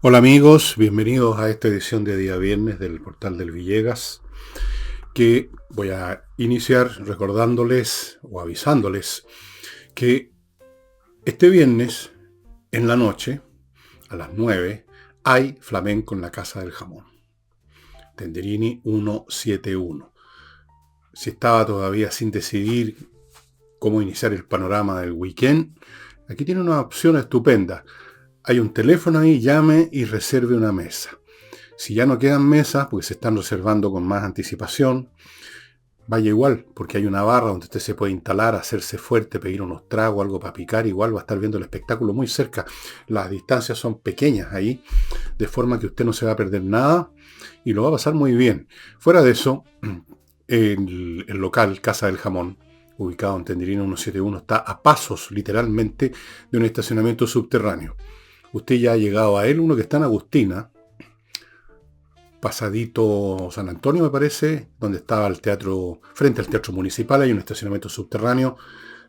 Hola amigos, bienvenidos a esta edición de día viernes del portal del Villegas, que voy a iniciar recordándoles o avisándoles que este viernes en la noche, a las 9, hay flamenco en la Casa del Jamón. Tenderini 171. Si estaba todavía sin decidir cómo iniciar el panorama del weekend, aquí tiene una opción estupenda. Hay un teléfono ahí, llame y reserve una mesa. Si ya no quedan mesas, porque se están reservando con más anticipación, vaya igual, porque hay una barra donde usted se puede instalar, hacerse fuerte, pedir unos tragos, algo para picar, igual va a estar viendo el espectáculo muy cerca. Las distancias son pequeñas ahí, de forma que usted no se va a perder nada y lo va a pasar muy bien. Fuera de eso, el local Casa del Jamón, ubicado en Tenderina 171, está a pasos, literalmente, de un estacionamiento subterráneo. Usted ya ha llegado a él, uno que está en Agustina, pasadito San Antonio, me parece, donde estaba el teatro, frente al teatro municipal, hay un estacionamiento subterráneo.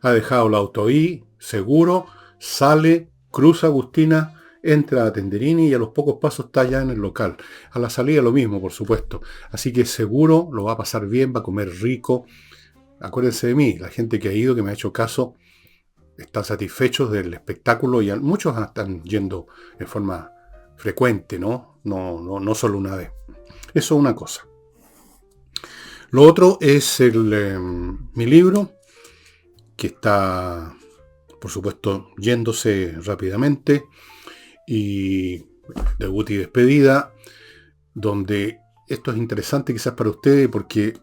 Ha dejado el auto ahí, seguro, sale, cruza Agustina, entra a Tenderini y a los pocos pasos está ya en el local. A la salida lo mismo, por supuesto. Así que seguro lo va a pasar bien, va a comer rico. Acuérdense de mí, la gente que ha ido, que me ha hecho caso, están satisfechos del espectáculo y muchos están yendo en forma frecuente, ¿no? No solo una vez. Eso es una cosa. Lo otro es mi libro, que está, por supuesto, yéndose rápidamente, y debut y despedida, donde esto es interesante quizás para ustedes porque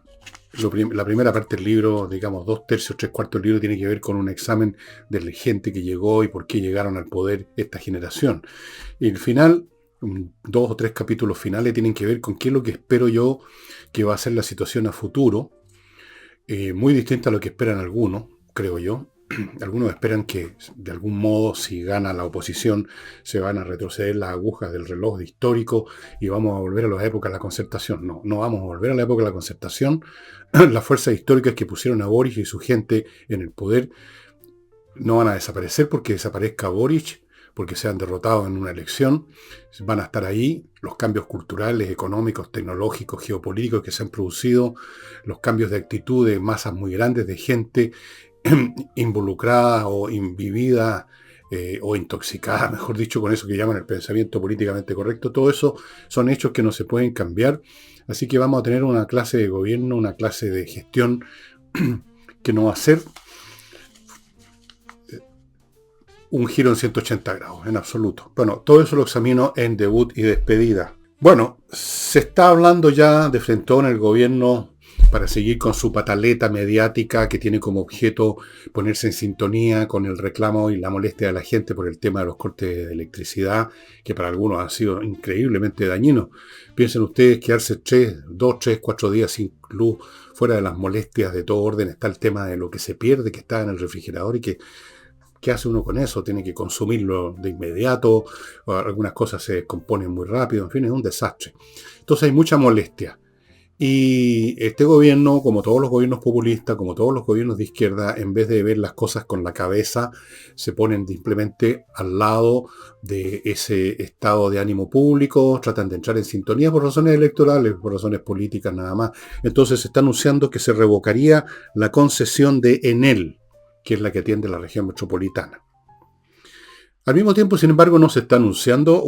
la primera parte del libro, digamos, 2/3, 3/4 del libro tiene que ver con un examen de la gente que llegó y por qué llegaron al poder esta generación. Y el final, 2 o 3 capítulos finales tienen que ver con qué es lo que espero yo que va a ser la situación a futuro, muy distinta a lo que esperan algunos, creo yo. Algunos esperan que, de algún modo, si gana la oposición, se van a retroceder las agujas del reloj histórico y vamos a volver a las épocas de la concertación. No, no vamos a volver a la época de la concertación. Las fuerzas históricas que pusieron a Boric y su gente en el poder no van a desaparecer porque desaparezca Boric, porque sean derrotados en una elección. Van a estar ahí los cambios culturales, económicos, tecnológicos, geopolíticos que se han producido, los cambios de actitud de masas muy grandes de gente involucrada o invivida, o intoxicada, mejor dicho, con eso que llaman el pensamiento políticamente correcto. Todo eso son hechos que no se pueden cambiar. Así que vamos a tener una clase de gobierno, una clase de gestión que no va a ser un giro en 180 grados, en absoluto. Bueno, todo eso lo examino en debut y despedida. Bueno, se está hablando ya de frentón en el gobierno para seguir con su pataleta mediática que tiene como objeto ponerse en sintonía con el reclamo y la molestia de la gente por el tema de los cortes de electricidad, que para algunos han sido increíblemente dañinos. Piensen ustedes quedarse 2, 3, 4 días sin luz, fuera de las molestias de todo orden. Está el tema de lo que se pierde, que está en el refrigerador y que ¿qué hace uno con eso? Tiene que consumirlo de inmediato, o algunas cosas se descomponen muy rápido, en fin, es un desastre. Entonces hay mucha molestia. Y este gobierno, como todos los gobiernos populistas, como todos los gobiernos de izquierda, en vez de ver las cosas con la cabeza, se ponen simplemente al lado de ese estado de ánimo público, tratan de entrar en sintonía por razones electorales, por razones políticas nada más. Entonces se está anunciando que se revocaría la concesión de Enel, que es la que atiende la región metropolitana. Al mismo tiempo, sin embargo, no se está anunciando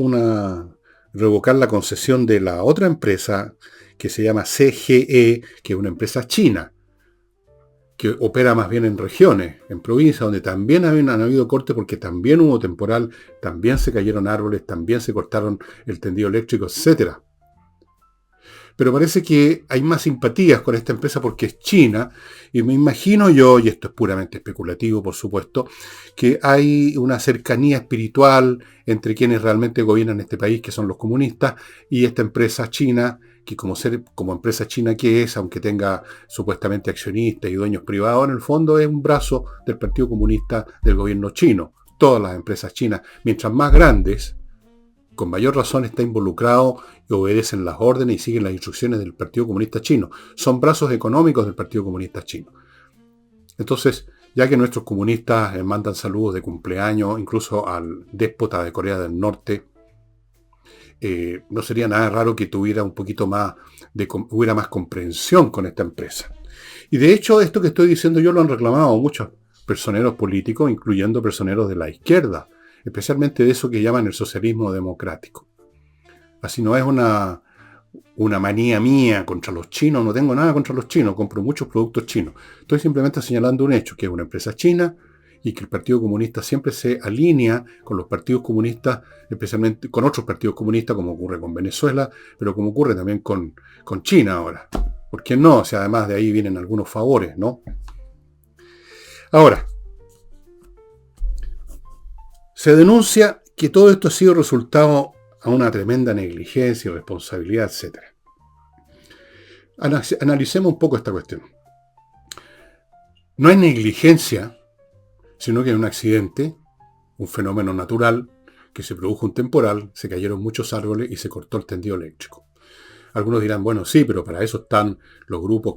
revocar la concesión de la otra empresa que se llama CGE, que es una empresa china, que opera más bien en regiones, en provincias, donde también han habido cortes porque también hubo temporal, también se cayeron árboles, también se cortaron el tendido eléctrico, etcétera. Pero parece que hay más simpatías con esta empresa porque es china, y me imagino yo, y esto es puramente especulativo por supuesto, que hay una cercanía espiritual entre quienes realmente gobiernan este país, que son los comunistas, y esta empresa china, que como empresa china que es, aunque tenga supuestamente accionistas y dueños privados, en el fondo es un brazo del Partido Comunista del gobierno chino. Todas las empresas chinas, mientras más grandes, con mayor razón está involucrado y obedecen las órdenes y siguen las instrucciones del Partido Comunista Chino. Son brazos económicos del Partido Comunista Chino. Entonces, ya que nuestros comunistas mandan saludos de cumpleaños, incluso al déspota de Corea del Norte, no sería nada raro que tuviera un poquito más hubiera más comprensión con esta empresa. Y de hecho, esto que estoy diciendo yo lo han reclamado muchos personeros políticos, incluyendo personeros de la izquierda, especialmente de eso que llaman el socialismo democrático. Así no es una manía mía contra los chinos, no tengo nada contra los chinos, compro muchos productos chinos. Estoy simplemente señalando un hecho, que es una empresa china y que el Partido Comunista siempre se alinea con los partidos comunistas, especialmente con otros partidos comunistas, como ocurre con Venezuela, pero como ocurre también con China ahora. ¿Por qué no? O sea, además de ahí vienen algunos favores, ¿no? Ahora, se denuncia que todo esto ha sido resultado a una tremenda negligencia, irresponsabilidad, etc. Analicemos un poco esta cuestión. No es negligencia, sino que es un accidente, un fenómeno natural, que se produjo un temporal, se cayeron muchos árboles y se cortó el tendido eléctrico. Algunos dirán, bueno, sí, pero para eso están los grupos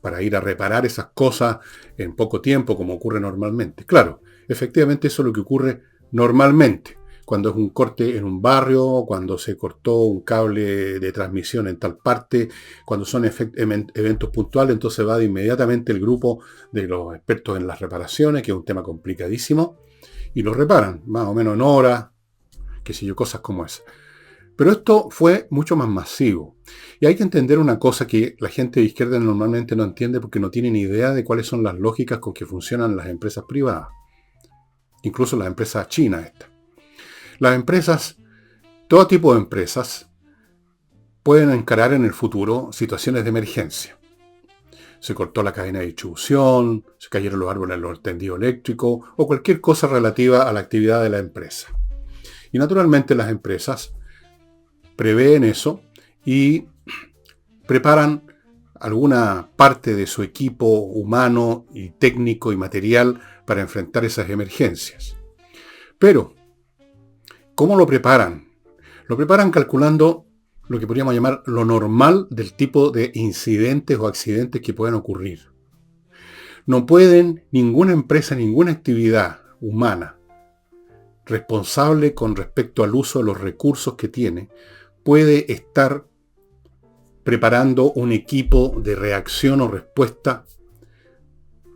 para ir a reparar esas cosas en poco tiempo, como ocurre normalmente. Claro, efectivamente eso es lo que ocurre normalmente. Cuando es un corte en un barrio, cuando se cortó un cable de transmisión en tal parte, cuando son eventos puntuales, entonces va inmediatamente el grupo de los expertos en las reparaciones, que es un tema complicadísimo, y lo reparan, más o menos en horas, qué sé yo, cosas como esas. Pero esto fue mucho más masivo. Y hay que entender una cosa que la gente de izquierda normalmente no entiende porque no tiene ni idea de cuáles son las lógicas con que funcionan las empresas privadas. Incluso las empresas chinas estas. Las empresas, todo tipo de empresas, pueden encarar en el futuro situaciones de emergencia. Se cortó la cadena de distribución, se cayeron los árboles en los tendidos eléctricos o cualquier cosa relativa a la actividad de la empresa. Y naturalmente las empresas prevén eso y preparan alguna parte de su equipo humano y técnico y material para enfrentar esas emergencias. Pero, ¿cómo lo preparan? Lo preparan calculando lo que podríamos llamar lo normal del tipo de incidentes o accidentes que pueden ocurrir. No pueden ninguna empresa, ninguna actividad humana responsable con respecto al uso de los recursos que tiene, puede estar preparando un equipo de reacción o respuesta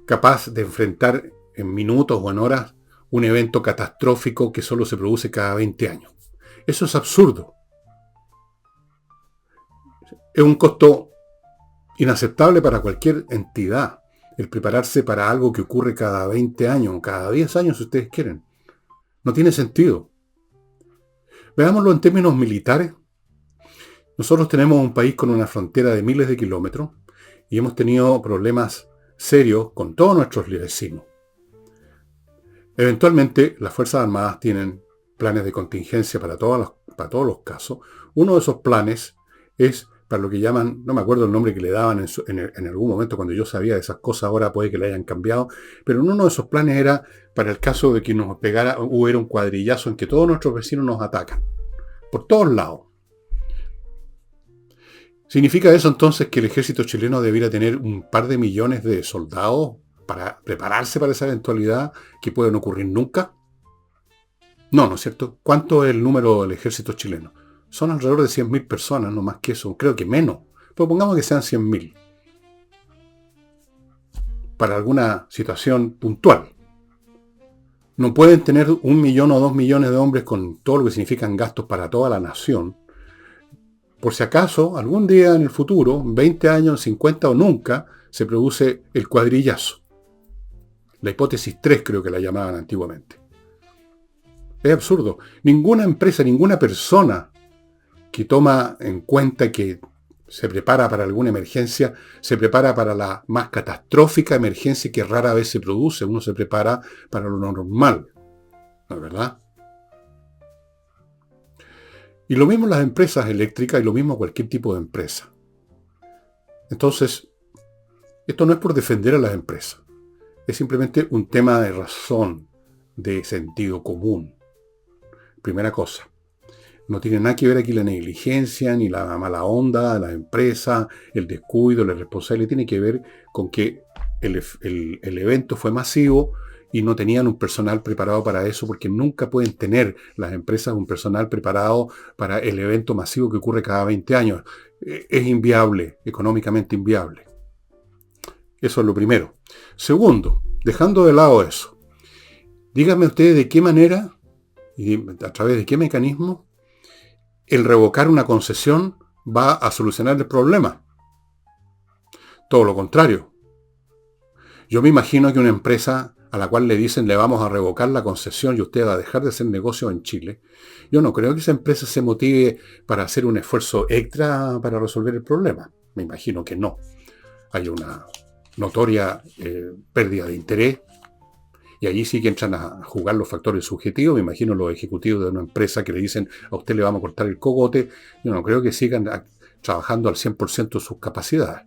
capaz de enfrentar en minutos o en horas un evento catastrófico que solo se produce cada 20 años. Eso es absurdo. Es un costo inaceptable para cualquier entidad el prepararse para algo que ocurre cada 20 años o cada 10 años si ustedes quieren. No tiene sentido. Veámoslo en términos militares. Nosotros tenemos un país con una frontera de miles de kilómetros y hemos tenido problemas serios con todos nuestros vecinos. Eventualmente, las Fuerzas Armadas tienen planes de contingencia para todos los casos. Uno de esos planes es para lo que llaman, no me acuerdo el nombre que le daban en algún momento cuando yo sabía de esas cosas, ahora puede que le hayan cambiado, pero uno de esos planes era para el caso de que hubiera un cuadrillazo en que todos nuestros vecinos nos atacan, por todos lados. ¿Significa eso entonces que el ejército chileno debiera tener un par de millones de soldados para prepararse para esa eventualidad que puede no ocurrir nunca? No, ¿no es cierto? ¿Cuánto es el número del ejército chileno? Son alrededor de 100.000 personas, no más que eso, creo que menos. Pero pongamos que sean 100.000. Para alguna situación puntual. No pueden tener 1 millón o 2 millones de hombres con todo lo que significan gastos para toda la nación. Por si acaso, algún día en el futuro, 20 años, 50 o nunca, se produce el cuadrillazo. La hipótesis 3 creo que la llamaban antiguamente. Es absurdo. Ninguna empresa, ninguna persona que toma en cuenta que se prepara para alguna emergencia, se prepara para la más catastrófica emergencia que rara vez se produce. Uno se prepara para lo normal. ¿No es verdad? Y lo mismo las empresas eléctricas y lo mismo cualquier tipo de empresa. Entonces, esto no es por defender a las empresas. Es simplemente un tema de razón, de sentido común. Primera cosa. No tiene nada que ver aquí la negligencia, ni la mala onda de la empresa, el descuido, la irresponsabilidad. Tiene que ver con que el evento fue masivo y no tenían un personal preparado para eso, porque nunca pueden tener las empresas un personal preparado para el evento masivo que ocurre cada 20 años. Es inviable, económicamente inviable. Eso es lo primero. Segundo, dejando de lado eso, díganme ustedes de qué manera y a través de qué mecanismo el revocar una concesión va a solucionar el problema. Todo lo contrario. Yo me imagino que una empresa a la cual le dicen le vamos a revocar la concesión y usted va a dejar de hacer negocio en Chile, yo no creo que esa empresa se motive para hacer un esfuerzo extra para resolver el problema. Me imagino que no. Hay una notoria pérdida de interés y allí sí que entran a jugar los factores subjetivos. Me imagino los ejecutivos de una empresa que le dicen a usted le vamos a cortar el cogote. Yo no creo que sigan trabajando al 100% de sus capacidades.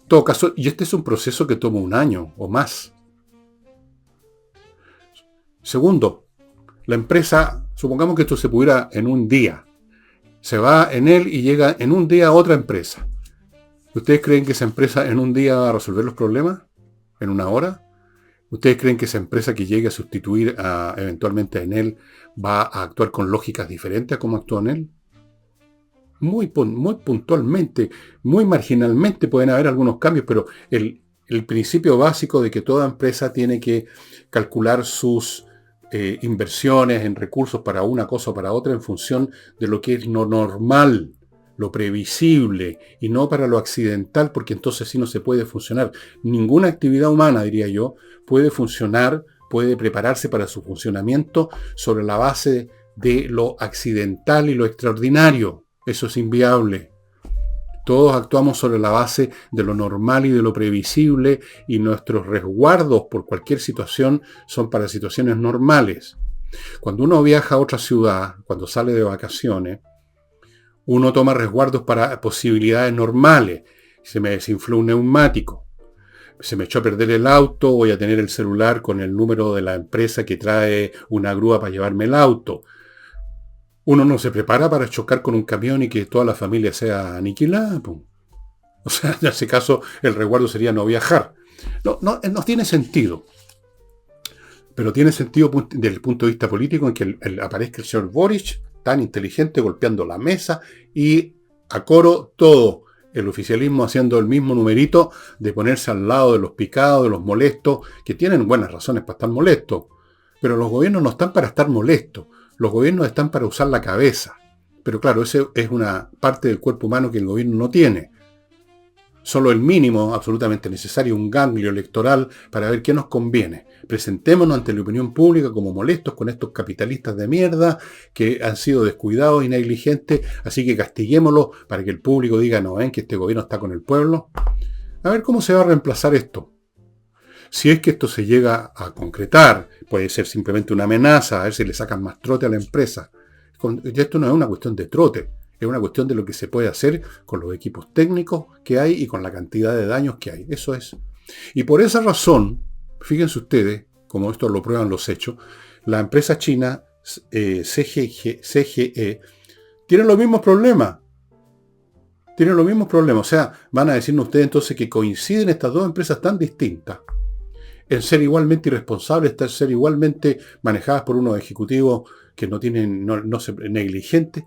En todo caso, y este es un proceso que toma un año o más. Segundo, la empresa, supongamos que esto se pudiera en un día. Se va en él y llega en un día a otra empresa. ¿Ustedes creen que esa empresa en un día va a resolver los problemas? ¿En una hora? ¿Ustedes creen que esa empresa que llegue a sustituir eventualmente a Enel va a actuar con lógicas diferentes a como actuó Enel? Muy puntualmente, muy marginalmente pueden haber algunos cambios, pero el principio básico de que toda empresa tiene que calcular sus inversiones en recursos para una cosa o para otra en función de lo que es lo normal, lo previsible, y no para lo accidental, porque entonces sí no se puede funcionar. Ninguna actividad humana, diría yo, puede funcionar, puede prepararse para su funcionamiento sobre la base de lo accidental y lo extraordinario. Eso es inviable. Todos actuamos sobre la base de lo normal y de lo previsible, y nuestros resguardos por cualquier situación son para situaciones normales. Cuando uno viaja a otra ciudad, cuando sale de vacaciones, uno toma resguardos para posibilidades normales. Se me desinfló un neumático, se me echó a perder el auto, voy a tener el celular con el número de la empresa que trae una grúa para llevarme el auto. Uno no se prepara para chocar con un camión y que toda la familia sea aniquilada. O sea, en ese caso el resguardo sería no viajar. No tiene sentido. Pero tiene sentido desde el punto de vista político en que aparezca el señor Boric, tan inteligente, golpeando la mesa, y a coro todo el oficialismo haciendo el mismo numerito de ponerse al lado de los picados, de los molestos, que tienen buenas razones para estar molestos. Pero los gobiernos no están para estar molestos. Los gobiernos están para usar la cabeza. Pero claro, esa es una parte del cuerpo humano que el gobierno no tiene. Solo el mínimo absolutamente necesario, un ganglio electoral para ver qué nos conviene. Presentémonos ante la opinión pública como molestos con estos capitalistas de mierda que han sido descuidados y negligentes, así que castiguémoslos para que el público diga, no ven que este gobierno está con el pueblo. A ver cómo se va a reemplazar esto. Si es que esto se llega a concretar, puede ser simplemente una amenaza, a ver si le sacan más trote a la empresa. Y esto no es una cuestión de trote, es una cuestión de lo que se puede hacer con los equipos técnicos que hay y con la cantidad de daños que hay. Eso es. Y por esa razón, fíjense ustedes, como esto lo prueban los hechos, la empresa china CGE tiene los mismos problemas. Tienen los mismos problemas. O sea, van a decirnos ustedes entonces que coinciden estas dos empresas tan distintas en ser igualmente irresponsables, en ser igualmente manejadas por unos ejecutivos que no se negligentes.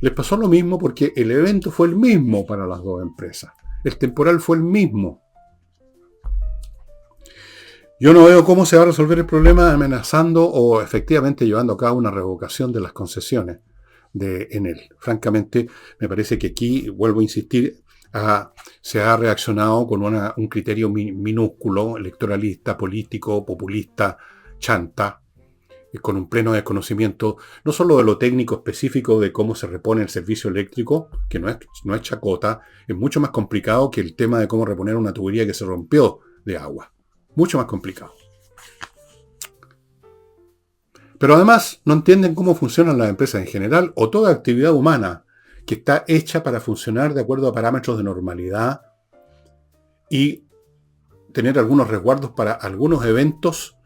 Les pasó lo mismo porque el evento fue el mismo para las dos empresas. El temporal fue el mismo. Yo no veo cómo se va a resolver el problema amenazando o efectivamente llevando a cabo una revocación de las concesiones de Enel. Francamente, me parece que aquí, vuelvo a insistir, se ha reaccionado con un criterio minúsculo, electoralista, político, populista, chanta, con un pleno desconocimiento no solo de lo técnico específico de cómo se repone el servicio eléctrico, que no es chacota, es mucho más complicado que el tema de cómo reponer una tubería que se rompió de agua. Mucho más complicado. Pero además no entienden cómo funcionan las empresas en general o toda actividad humana que está hecha para funcionar de acuerdo a parámetros de normalidad y tener algunos resguardos para algunos eventos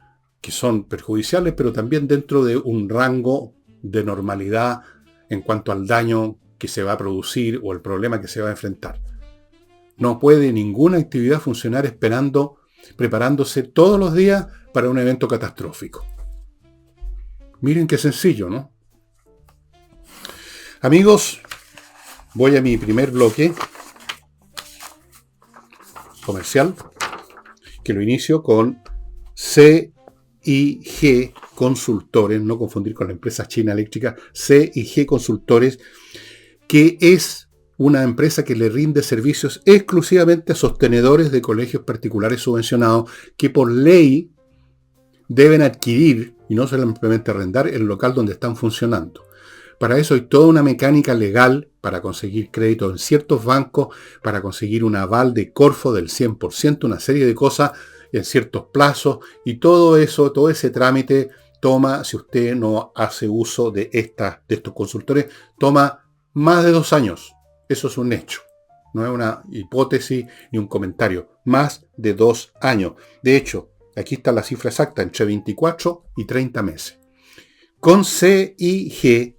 que son perjudiciales, pero también dentro de un rango de normalidad en cuanto al daño que se va a producir o el problema que se va a enfrentar. No puede ninguna actividad funcionar esperando preparándose todos los días para un evento catastrófico. Miren qué sencillo, ¿no? Amigos, voy a mi primer bloque comercial, que lo inicio con CIG Consultores, no confundir con la empresa china eléctrica, CIG Consultores, que es una empresa que le rinde servicios exclusivamente a sostenedores de colegios particulares subvencionados que por ley deben adquirir y no solamente arrendar el local donde están funcionando. Para eso hay toda una mecánica legal para conseguir crédito en ciertos bancos, para conseguir un aval de Corfo del 100%, una serie de cosas en ciertos plazos, y todo eso, todo ese trámite toma, si usted no hace uso de estos consultores, toma más de 2 años. Eso es un hecho. No es una hipótesis ni un comentario. Más de 2 años. De hecho, aquí está la cifra exacta, entre 24 y 30 meses. Con CIG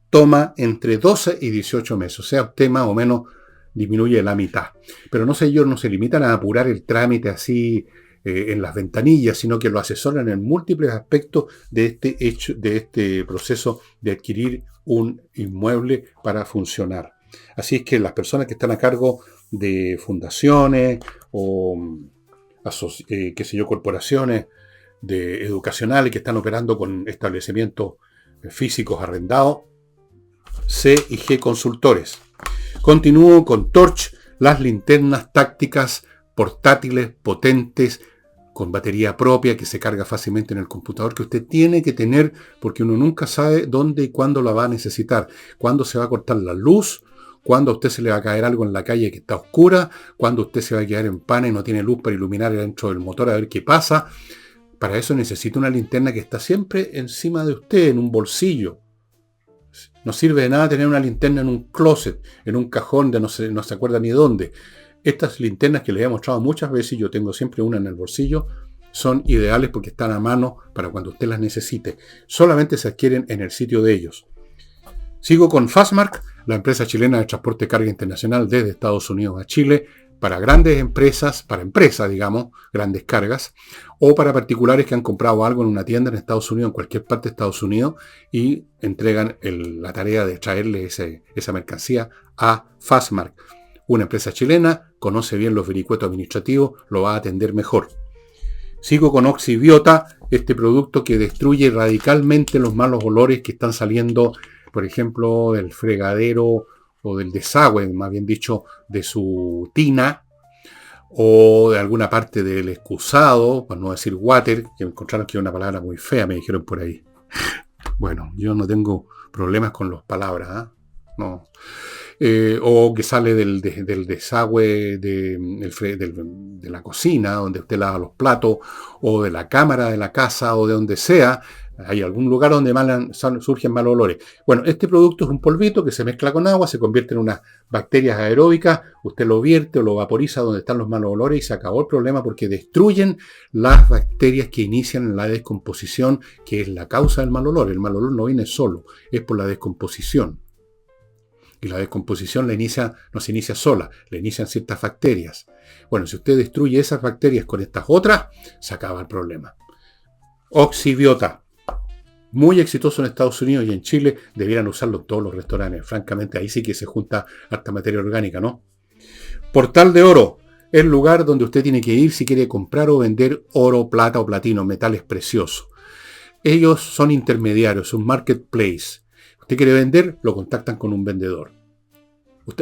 toma entre 12 y 18 meses. O sea, usted más o menos disminuye la mitad. Pero ellos no se limitan a apurar el trámite así en las ventanillas, sino que lo asesoran en múltiples aspectos de este proceso de adquirir un inmueble para funcionar. Así es que las personas que están a cargo de fundaciones o corporaciones educacionales que están operando con establecimientos físicos arrendados, CIG Consultores. Continúo con Torch, las linternas tácticas portátiles, potentes, con batería propia que se carga fácilmente en el computador, que usted tiene que tener porque uno nunca sabe dónde y cuándo la va a necesitar. Cuándo se va a cortar la luz, cuándo a usted se le va a caer algo en la calle que está oscura, cuándo usted se va a quedar en pana y no tiene luz para iluminar dentro del motor a ver qué pasa. Para eso necesita una linterna que está siempre encima de usted, en un bolsillo. No sirve de nada tener una linterna en un closet, en un cajón de no se acuerda ni dónde. Estas linternas que les he mostrado muchas veces, y yo tengo siempre una en el bolsillo, son ideales porque están a mano para cuando usted las necesite. Solamente se adquieren en el sitio de ellos. Sigo con Fastmark, la empresa chilena de transporte de carga internacional desde Estados Unidos a Chile, para grandes empresas, grandes cargas, o para particulares que han comprado algo en una tienda en Estados Unidos, en cualquier parte de Estados Unidos, y entregan la tarea de traerle esa mercancía a Fastmark. Una empresa chilena, conoce bien los vericuetos administrativos, lo va a atender mejor. Sigo con Oxibiota, este producto que destruye radicalmente los malos olores que están saliendo, por ejemplo, del fregadero o del desagüe, más bien dicho, de su tina, o de alguna parte del excusado, para no decir water, que encontraron que es una palabra muy fea, me dijeron por ahí. Bueno, yo no tengo problemas con las palabras, no. O que sale del desagüe de la cocina, donde usted lava los platos, o de la cámara de la casa, o de donde sea. Hay algún lugar donde surgen malos olores. Bueno, este producto es un polvito que se mezcla con agua, se convierte en unas bacterias aeróbicas, usted lo vierte o lo vaporiza donde están los malos olores y se acabó el problema porque destruyen las bacterias que inician la descomposición, que es la causa del mal olor. El mal olor no viene solo, es por la descomposición. Y la descomposición no se inicia sola, le inician ciertas bacterias. Bueno, si usted destruye esas bacterias con estas otras, se acaba el problema. Oxibiota. Muy exitoso en Estados Unidos y en Chile, debieran usarlo en todos los restaurantes. Francamente, ahí sí que se junta harta materia orgánica, ¿no? Portal de Oro, el lugar donde usted tiene que ir si quiere comprar o vender oro, plata o platino, metales preciosos. Ellos son intermediarios, un marketplace. Usted quiere vender, lo contactan con un vendedor.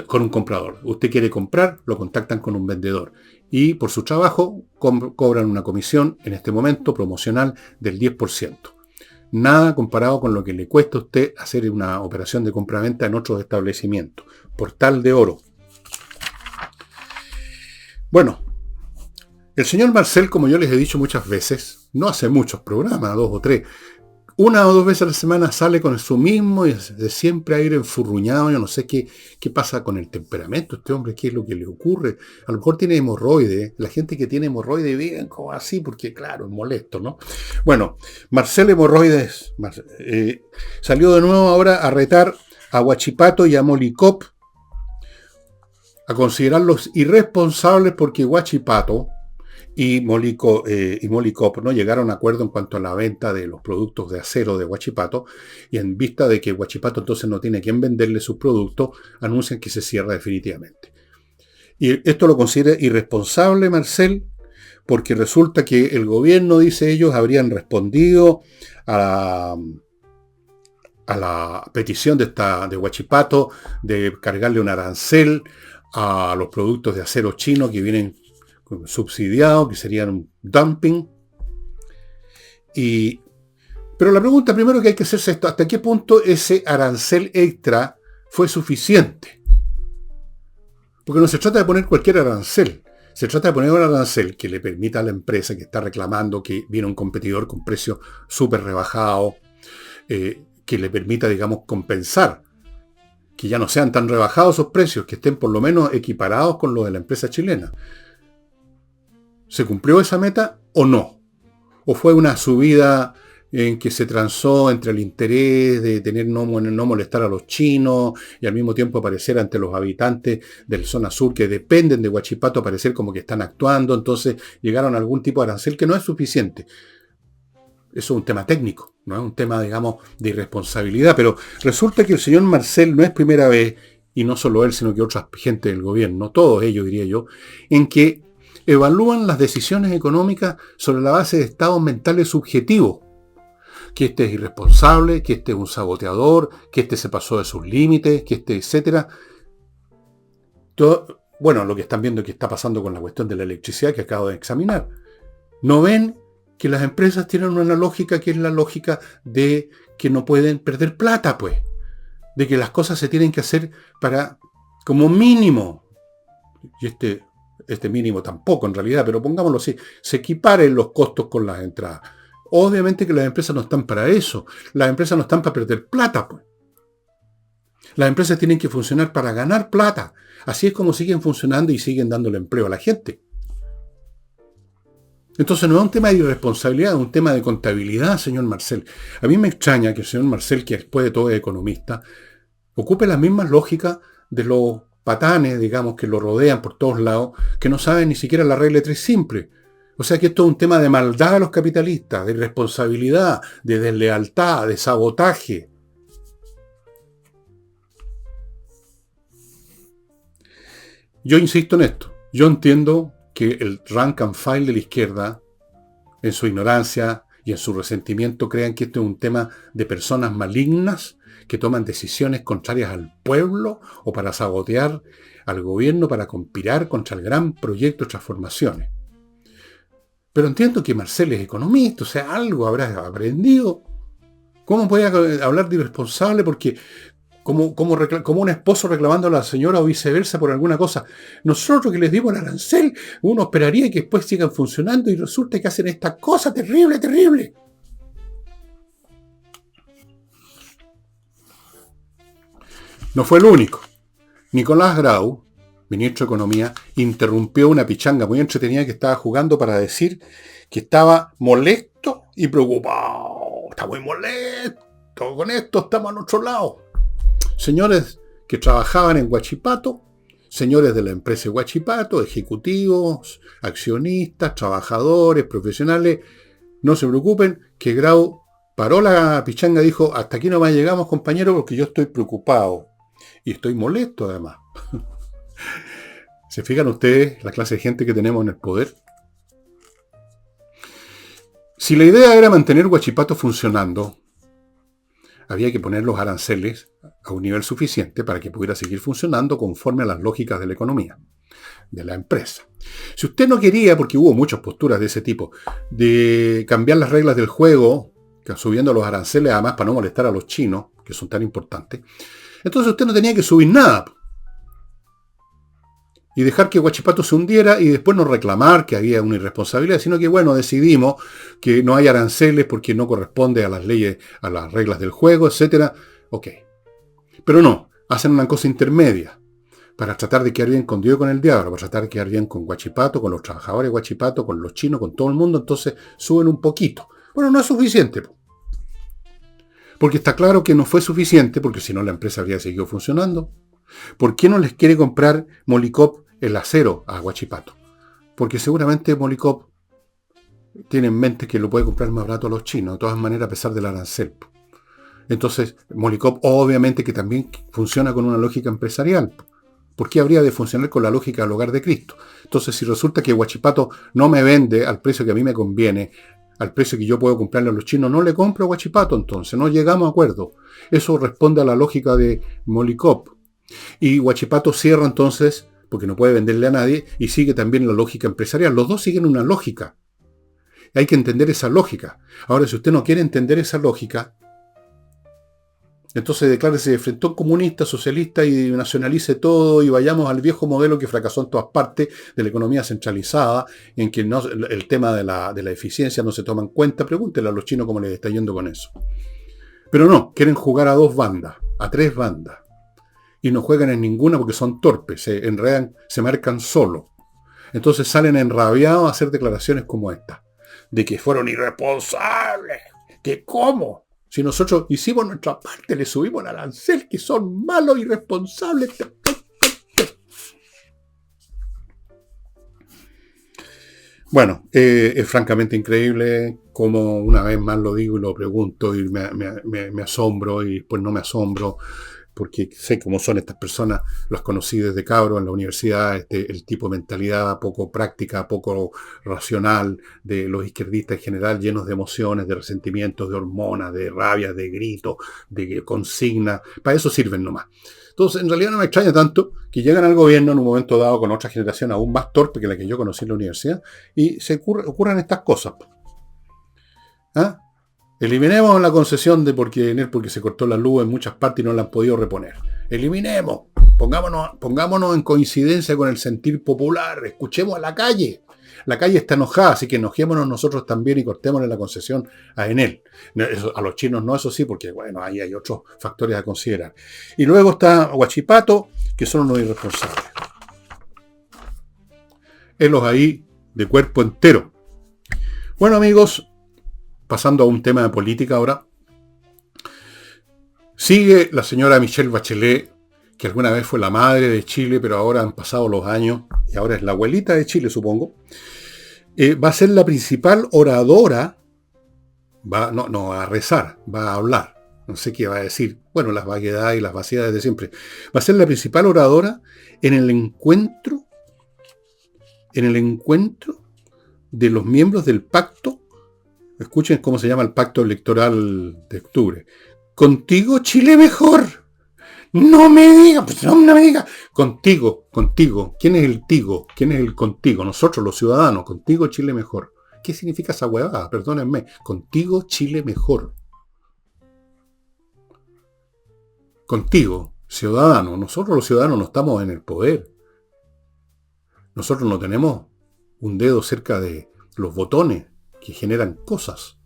Con un comprador. Usted quiere comprar, lo contactan con un vendedor. Y por su trabajo cobran una comisión, en este momento promocional, del 10%. Nada comparado con lo que le cuesta a usted hacer una operación de compra-venta en otros establecimientos. Portal de Oro. Bueno, el señor Marcel, como yo les he dicho muchas veces, no hace muchos programas, 2 o 3. 1 o 2 veces a la semana sale con su mismo y de siempre aire enfurruñado. Yo no sé qué pasa con el temperamento de este hombre, qué es lo que le ocurre. A lo mejor tiene hemorroides. La gente que tiene hemorroides viven como así porque, claro, es molesto, ¿no? Bueno, Marcel Hemorroides salió de nuevo ahora a retar a Huachipato y a Molicop, a considerarlos irresponsables porque Huachipato y Molicop no llegaron a acuerdo en cuanto a la venta de los productos de acero de Huachipato, y en vista de que Huachipato entonces no tiene quien venderle sus productos, anuncian que se cierra definitivamente. Y esto lo considera irresponsable Marcel, porque resulta que el gobierno, dice ellos, habrían respondido a la petición de Huachipato de cargarle un arancel a los productos de acero chino que vienen subsidiados, que serían un dumping. Pero la pregunta primero que hay que hacerse es ¿hasta qué punto ese arancel extra fue suficiente? Porque no se trata de poner cualquier arancel. Se trata de poner un arancel que le permita a la empresa que está reclamando que viene un competidor con precios súper rebajados, que le permita, digamos, compensar, que ya no sean tan rebajados esos precios, que estén por lo menos equiparados con los de la empresa chilena. ¿Se cumplió esa meta o no? ¿O fue una subida en que se transó entre el interés de no molestar a los chinos y al mismo tiempo parecer ante los habitantes de la zona sur que dependen de Huachipato, parecer como que están actuando, entonces llegaron a algún tipo de arancel que no es suficiente? Eso es un tema técnico, no es un tema, digamos, de irresponsabilidad, pero resulta que el señor Marcel no es primera vez, y no solo él, sino que otra gente del gobierno, todos ellos diría yo, en que evalúan las decisiones económicas sobre la base de estados mentales subjetivos. Que este es irresponsable, que este es un saboteador, que este se pasó de sus límites, que este, etcétera. Todo, bueno, lo que están viendo que está pasando con la cuestión de la electricidad que acabo de examinar. ¿No ven que las empresas tienen una lógica que es la lógica de que no pueden perder plata, pues? De que las cosas se tienen que hacer para, como mínimo, y este mínimo tampoco en realidad, pero pongámoslo así, se equiparen los costos con las entradas. Obviamente que las empresas no están para eso. Las empresas no están para perder plata, pues. Las empresas tienen que funcionar para ganar plata. Así es como siguen funcionando y siguen dándole empleo a la gente. Entonces no es un tema de irresponsabilidad, es un tema de contabilidad, señor Marcel. A mí me extraña que el señor Marcel, que después de todo es economista, ocupe las mismas lógicas de los patanes, digamos, que lo rodean por todos lados, que no saben ni siquiera la regla de tres simple. O sea que esto es un tema de maldad a los capitalistas, de irresponsabilidad, de deslealtad, de sabotaje. Yo insisto en esto. Yo entiendo que el rank and file de la izquierda, en su ignorancia y en su resentimiento, crean que esto es un tema de personas malignas que toman decisiones contrarias al pueblo o para sabotear al gobierno, para conspirar contra el gran proyecto de transformaciones. Pero entiendo que Marcel es economista, o sea, algo habrá aprendido. ¿Cómo puede hablar de irresponsable? Porque como un esposo reclamando a la señora o viceversa por alguna cosa. Nosotros que les dimos el arancel, uno esperaría que después sigan funcionando y resulta que hacen esta cosa terrible, terrible. No fue el único. Nicolás Grau, ministro de Economía, interrumpió una pichanga muy entretenida que estaba jugando para decir que estaba molesto y preocupado. Está muy molesto. Con esto estamos al otro lado. Señores que trabajaban en Huachipato, señores de la empresa Huachipato, ejecutivos, accionistas, trabajadores, profesionales, no se preocupen, que Grau paró la pichanga y dijo, hasta aquí nomás llegamos, compañeros, porque yo estoy preocupado. Y estoy molesto, además. ¿Se fijan ustedes la clase de gente que tenemos en el poder? Si la idea era mantener Huachipato funcionando, había que poner los aranceles a un nivel suficiente para que pudiera seguir funcionando conforme a las lógicas de la economía, de la empresa. Si usted no quería, porque hubo muchas posturas de ese tipo, de cambiar las reglas del juego, subiendo los aranceles además para no molestar a los chinos, que son tan importantes, entonces usted no tenía que subir nada. Y dejar que Huachipato se hundiera y después no reclamar que había una irresponsabilidad, sino que bueno, decidimos que no hay aranceles porque no corresponde a las leyes, a las reglas del juego, etc. Ok. Pero no, hacen una cosa intermedia para tratar de quedar bien con Dios y con el diablo, para tratar de quedar bien con Huachipato, con los trabajadores de Huachipato, con los chinos, con todo el mundo, entonces suben un poquito. Bueno, no es suficiente. Porque está claro que no fue suficiente, porque si no la empresa habría seguido funcionando. ¿Por qué no les quiere comprar Molicop el acero a Huachipato? porque seguramente Molikov tiene en mente que lo puede comprar más barato a los chinos, de todas maneras, a pesar del arancel. Entonces, Molikov obviamente que también funciona con una lógica empresarial. ¿Por qué habría de funcionar con la lógica del hogar de Cristo? Entonces, si resulta que Huachipato no me vende al precio que a mí me conviene, al precio que yo puedo comprarle a los chinos, no le compro a Huachipato, entonces, no llegamos a acuerdo. Eso responde a la lógica de Molikov. Y Huachipato cierra entonces, porque no puede venderle a nadie, y sigue también la lógica empresarial. Los dos siguen una lógica. Hay que entender esa lógica. Ahora, si usted no quiere entender esa lógica, entonces declárese de frentón comunista, socialista y nacionalice todo y vayamos al viejo modelo que fracasó en todas partes de la economía centralizada, en que no, el tema de la eficiencia no se toma en cuenta. Pregúntele a los chinos cómo les está yendo con eso. Pero no, quieren jugar a 2 bandas, a 3 bandas. Y no juegan en ninguna porque son torpes, se enredan, se marcan solo. Entonces salen enrabiados a hacer declaraciones como esta, de que fueron irresponsables, que cómo. Si nosotros hicimos nuestra parte, le subimos al arancel, que son malos, irresponsables. Bueno, es francamente increíble, como una vez más lo digo y lo pregunto y me asombro y después no me asombro, porque sé cómo son estas personas, las conocí desde cabro en la universidad, el tipo de mentalidad poco práctica, poco racional de los izquierdistas en general, llenos de emociones, de resentimientos, de hormonas, de rabia, de gritos, de consignas. Para eso sirven nomás. Entonces, en realidad no me extraña tanto que llegan al gobierno en un momento dado con otra generación aún más torpe que la que yo conocí en la universidad y se ocurran estas cosas. ¿Ah? Eliminemos la concesión de porque se cortó la luz en muchas partes y no la han podido reponer. Eliminemos. Pongámonos en coincidencia con el sentir popular. Escuchemos a la calle. La calle está enojada, así que enojémonos nosotros también y cortémosle la concesión a Enel. A los chinos no, eso sí, porque bueno, ahí hay otros factores a considerar. Y luego está Huachipato, que son unos irresponsables. Helos ahí de cuerpo entero. Bueno, amigos, pasando a un tema de política ahora. Sigue la señora Michelle Bachelet, que alguna vez fue la madre de Chile, pero ahora han pasado los años, y ahora es la abuelita de Chile, supongo. Va a ser la principal oradora, no a rezar, va a hablar. No sé qué va a decir. Bueno, las vaguedades y las vaciedades de siempre. Va a ser la principal oradora en el encuentro de los miembros del pacto. Escuchen cómo se llama el pacto electoral de octubre. Contigo Chile mejor. No me diga, pues no me diga. Contigo. ¿Quién es el tigo? ¿Quién es el contigo? Nosotros, los ciudadanos. Contigo Chile mejor. ¿Qué significa esa huevada? Perdónenme. Contigo Chile mejor. Contigo, ciudadano. Nosotros los ciudadanos no estamos en el poder. Nosotros no tenemos un dedo cerca de los botones que generan cosas,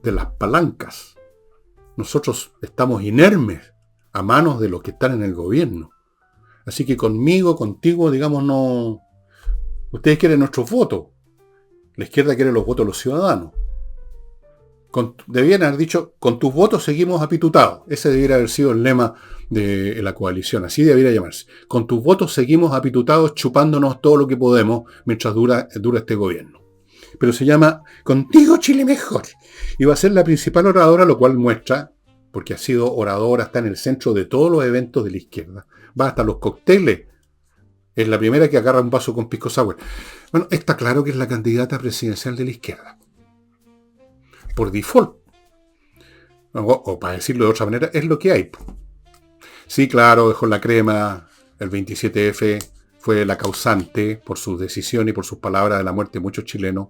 de las palancas. Nosotros estamos inermes a manos de los que están en el gobierno. Así que contigo, digamos, no. Ustedes quieren nuestros votos. La izquierda quiere los votos de los ciudadanos. Debieran haber dicho, con tus votos seguimos apitutados. Ese debiera haber sido el lema de la coalición. Así debiera llamarse. Con tus votos seguimos apitutados, chupándonos todo lo que podemos mientras dura este gobierno. Pero se llama Contigo Chile Mejor. Y va a ser la principal oradora, lo cual muestra, porque ha sido oradora, está en el centro de todos los eventos de la izquierda. Va hasta los cócteles. Es la primera que agarra un vaso con pisco sour. Bueno, está claro que es la candidata presidencial de la izquierda. Por default. O para decirlo de otra manera, es lo que hay. Sí, claro, dejó la crema. El 27F fue la causante por sus decisiones y por sus palabras de la muerte de muchos chilenos.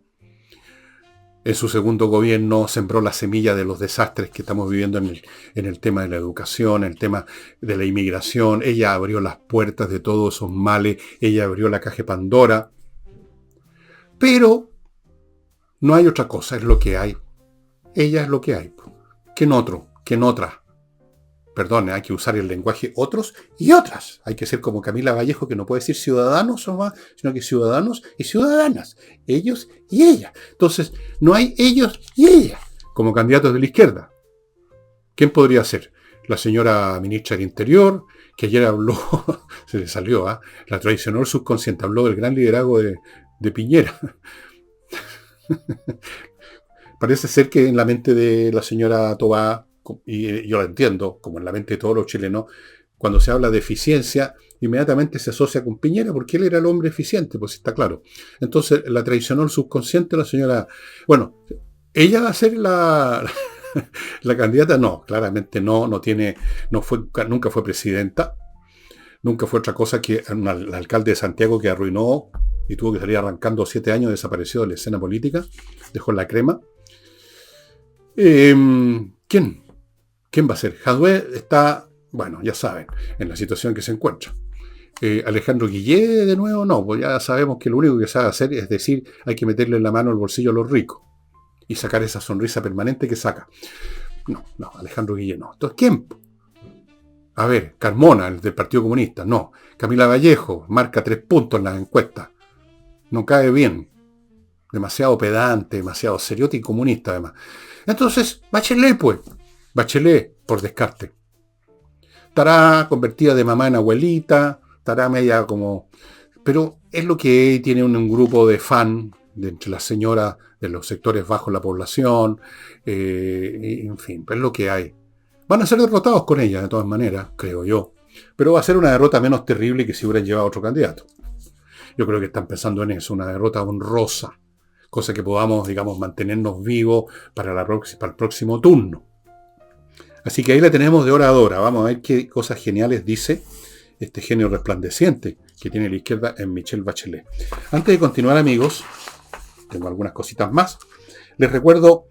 En su segundo gobierno sembró la semilla de los desastres que estamos viviendo en el tema de la educación, en el tema de la inmigración. Ella abrió las puertas de todos esos males. Ella abrió la caja de Pandora. Pero no hay otra cosa, es lo que hay. Ella es lo que hay. ¿Quién otro? ¿Quién otra? Perdón, hay que usar el lenguaje otros y otras. Hay que ser como Camila Vallejo, que no puede decir ciudadanos o más, sino que ciudadanos y ciudadanas. Ellos y ella. Entonces, no hay ellos y ella como candidatos de la izquierda. ¿Quién podría ser? La señora ministra del Interior, que ayer habló, se le salió, la traicionó el subconsciente, habló del gran liderazgo de Piñera. Parece ser que en la mente de la señora Tobá, y yo la entiendo, como en la mente de todos los chilenos, cuando se habla de eficiencia, inmediatamente se asocia con Piñera, porque él era el hombre eficiente, pues está claro. Entonces la traicionó el subconsciente la señora. Bueno, ¿ella va a ser la candidata? No, claramente no tiene, nunca fue presidenta, nunca fue otra cosa que el alcalde de Santiago que arruinó y tuvo que salir arrancando 7 años, desapareció de la escena política, dejó la crema. ¿Quién? ¿ Quién va a ser? Jadwe está, bueno, ya saben, en la situación que se encuentra. Alejandro Guillé, de nuevo, no, pues ya sabemos que lo único que sabe hacer es decir, hay que meterle la mano al bolsillo a los ricos y sacar esa sonrisa permanente que saca. No, Alejandro Guillé no. Entonces, ¿quién? A ver, Carmona, el del Partido Comunista, no. Camila Vallejo, marca 3 puntos en las encuestas. No cae bien. Demasiado pedante, demasiado seriote y comunista además. Entonces, Bachelet, pues. Bachelet, por descarte. Estará convertida de mamá en abuelita, estará media como... Pero es lo que tiene un grupo de fan de entre las señoras de los sectores bajos de la población, en fin, es lo que hay. Van a ser derrotados con ella, de todas maneras, creo yo. Pero va a ser una derrota menos terrible que si hubieran llevado a otro candidato. Yo creo que están pensando en eso, una derrota honrosa, cosa que podamos, digamos, mantenernos vivos para el próximo turno. Así que ahí la tenemos de hora a hora. Vamos a ver qué cosas geniales dice este genio resplandeciente que tiene la izquierda en Michelle Bachelet. Antes de continuar, amigos, tengo algunas cositas más. Les recuerdo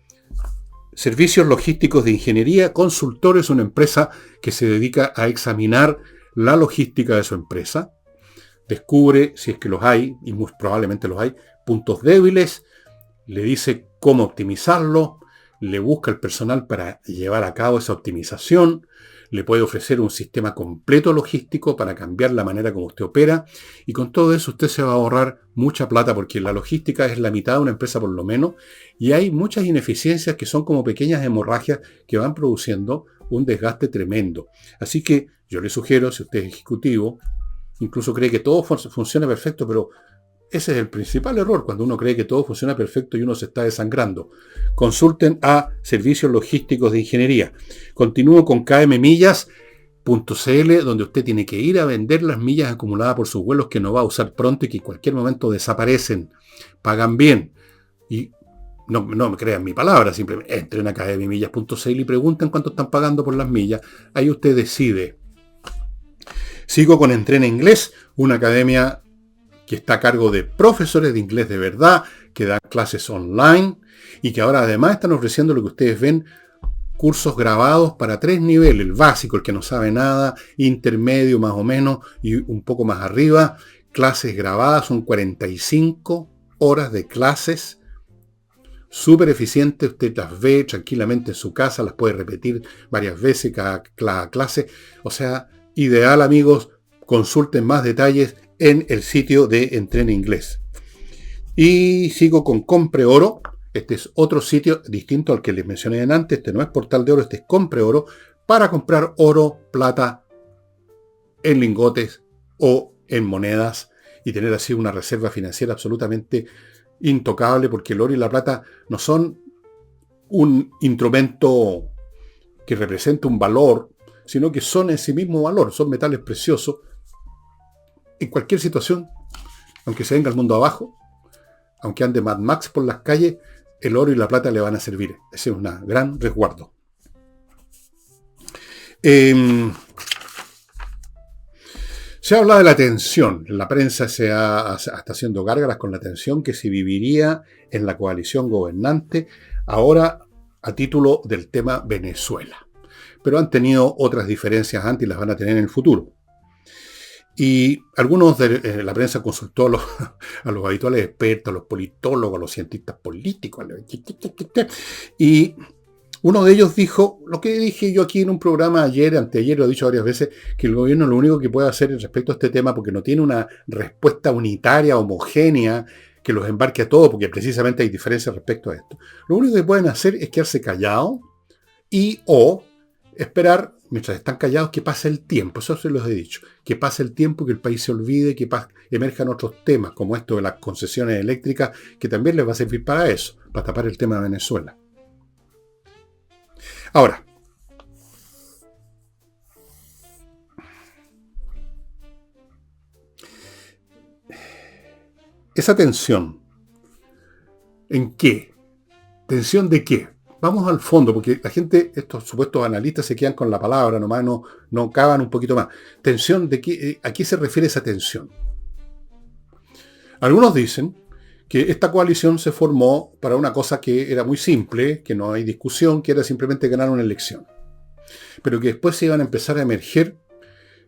Servicios Logísticos de Ingeniería Consultores, una empresa que se dedica a examinar la logística de su empresa. Descubre, si es que los hay, y muy probablemente los hay, puntos débiles, le dice cómo optimizarlo, le busca el personal para llevar a cabo esa optimización, le puede ofrecer un sistema completo logístico para cambiar la manera como usted opera, y con todo eso usted se va a ahorrar mucha plata, porque la logística es la mitad de una empresa por lo menos, y hay muchas ineficiencias que son como pequeñas hemorragias que van produciendo un desgaste tremendo. Así que yo le sugiero, si usted es ejecutivo, incluso cree que todo funciona perfecto, pero ese es el principal error, cuando uno cree que todo funciona perfecto y uno se está desangrando. Consulten a Servicios Logísticos de Ingeniería. Continúo con kmmillas.cl, donde usted tiene que ir a vender las millas acumuladas por sus vuelos que no va a usar pronto y que en cualquier momento desaparecen. Pagan bien. Y no me crean mi palabra, simplemente entren a kmmillas.cl y pregunten cuánto están pagando por las millas. Ahí usted decide. Sigo con Entrena Inglés, una academia que está a cargo de profesores de inglés de verdad, que dan clases online y que ahora además están ofreciendo lo que ustedes ven, cursos grabados para 3 niveles, el básico, el que no sabe nada, intermedio más o menos y un poco más arriba, clases grabadas, son 45 horas de clases, súper eficientes, usted las ve tranquilamente en su casa, las puede repetir varias veces cada clase, o sea, ideal, amigos. Consulten más detalles en el sitio de Entrena Inglés. Y sigo con Compre Oro. Este es otro sitio distinto al que les mencioné antes. Este no es Portal de Oro, este es Compre Oro, para comprar oro, plata en lingotes o en monedas y tener así una reserva financiera absolutamente intocable, porque el oro y la plata no son un instrumento que representa un valor, sino que son en sí mismo valor, son metales preciosos. En cualquier situación, aunque se venga el mundo abajo, aunque ande Mad Max por las calles, el oro y la plata le van a servir. Ese es un gran resguardo. Se habla de la tensión. La prensa está haciendo gárgaras con la tensión que se viviría en la coalición gobernante, ahora a título del tema Venezuela. Pero han tenido otras diferencias antes y las van a tener en el futuro. Y algunos de la prensa consultó a los habituales expertos, a los politólogos, a los cientistas políticos, y uno de ellos dijo, lo que dije yo aquí en un programa anteayer, lo he dicho varias veces, que el gobierno lo único que puede hacer respecto a este tema, porque no tiene una respuesta unitaria, homogénea, que los embarque a todos, porque precisamente hay diferencias respecto a esto. Lo único que pueden hacer es quedarse callados y o esperar mientras están callados, que pase el tiempo. Eso se los he dicho. Que pase el tiempo, que el país se olvide, que emerjan otros temas, como esto de las concesiones eléctricas, que también les va a servir para eso, para tapar el tema de Venezuela. Ahora, esa tensión, ¿en qué? ¿Tensión de qué? Vamos al fondo, porque la gente, estos supuestos analistas, se quedan con la palabra nomás, no cavan un poquito más. ¿Tensión de qué? ¿A qué se refiere esa tensión? Algunos dicen que esta coalición se formó para una cosa que era muy simple, que no hay discusión, que era simplemente ganar una elección. Pero que después se iban a empezar a emerger,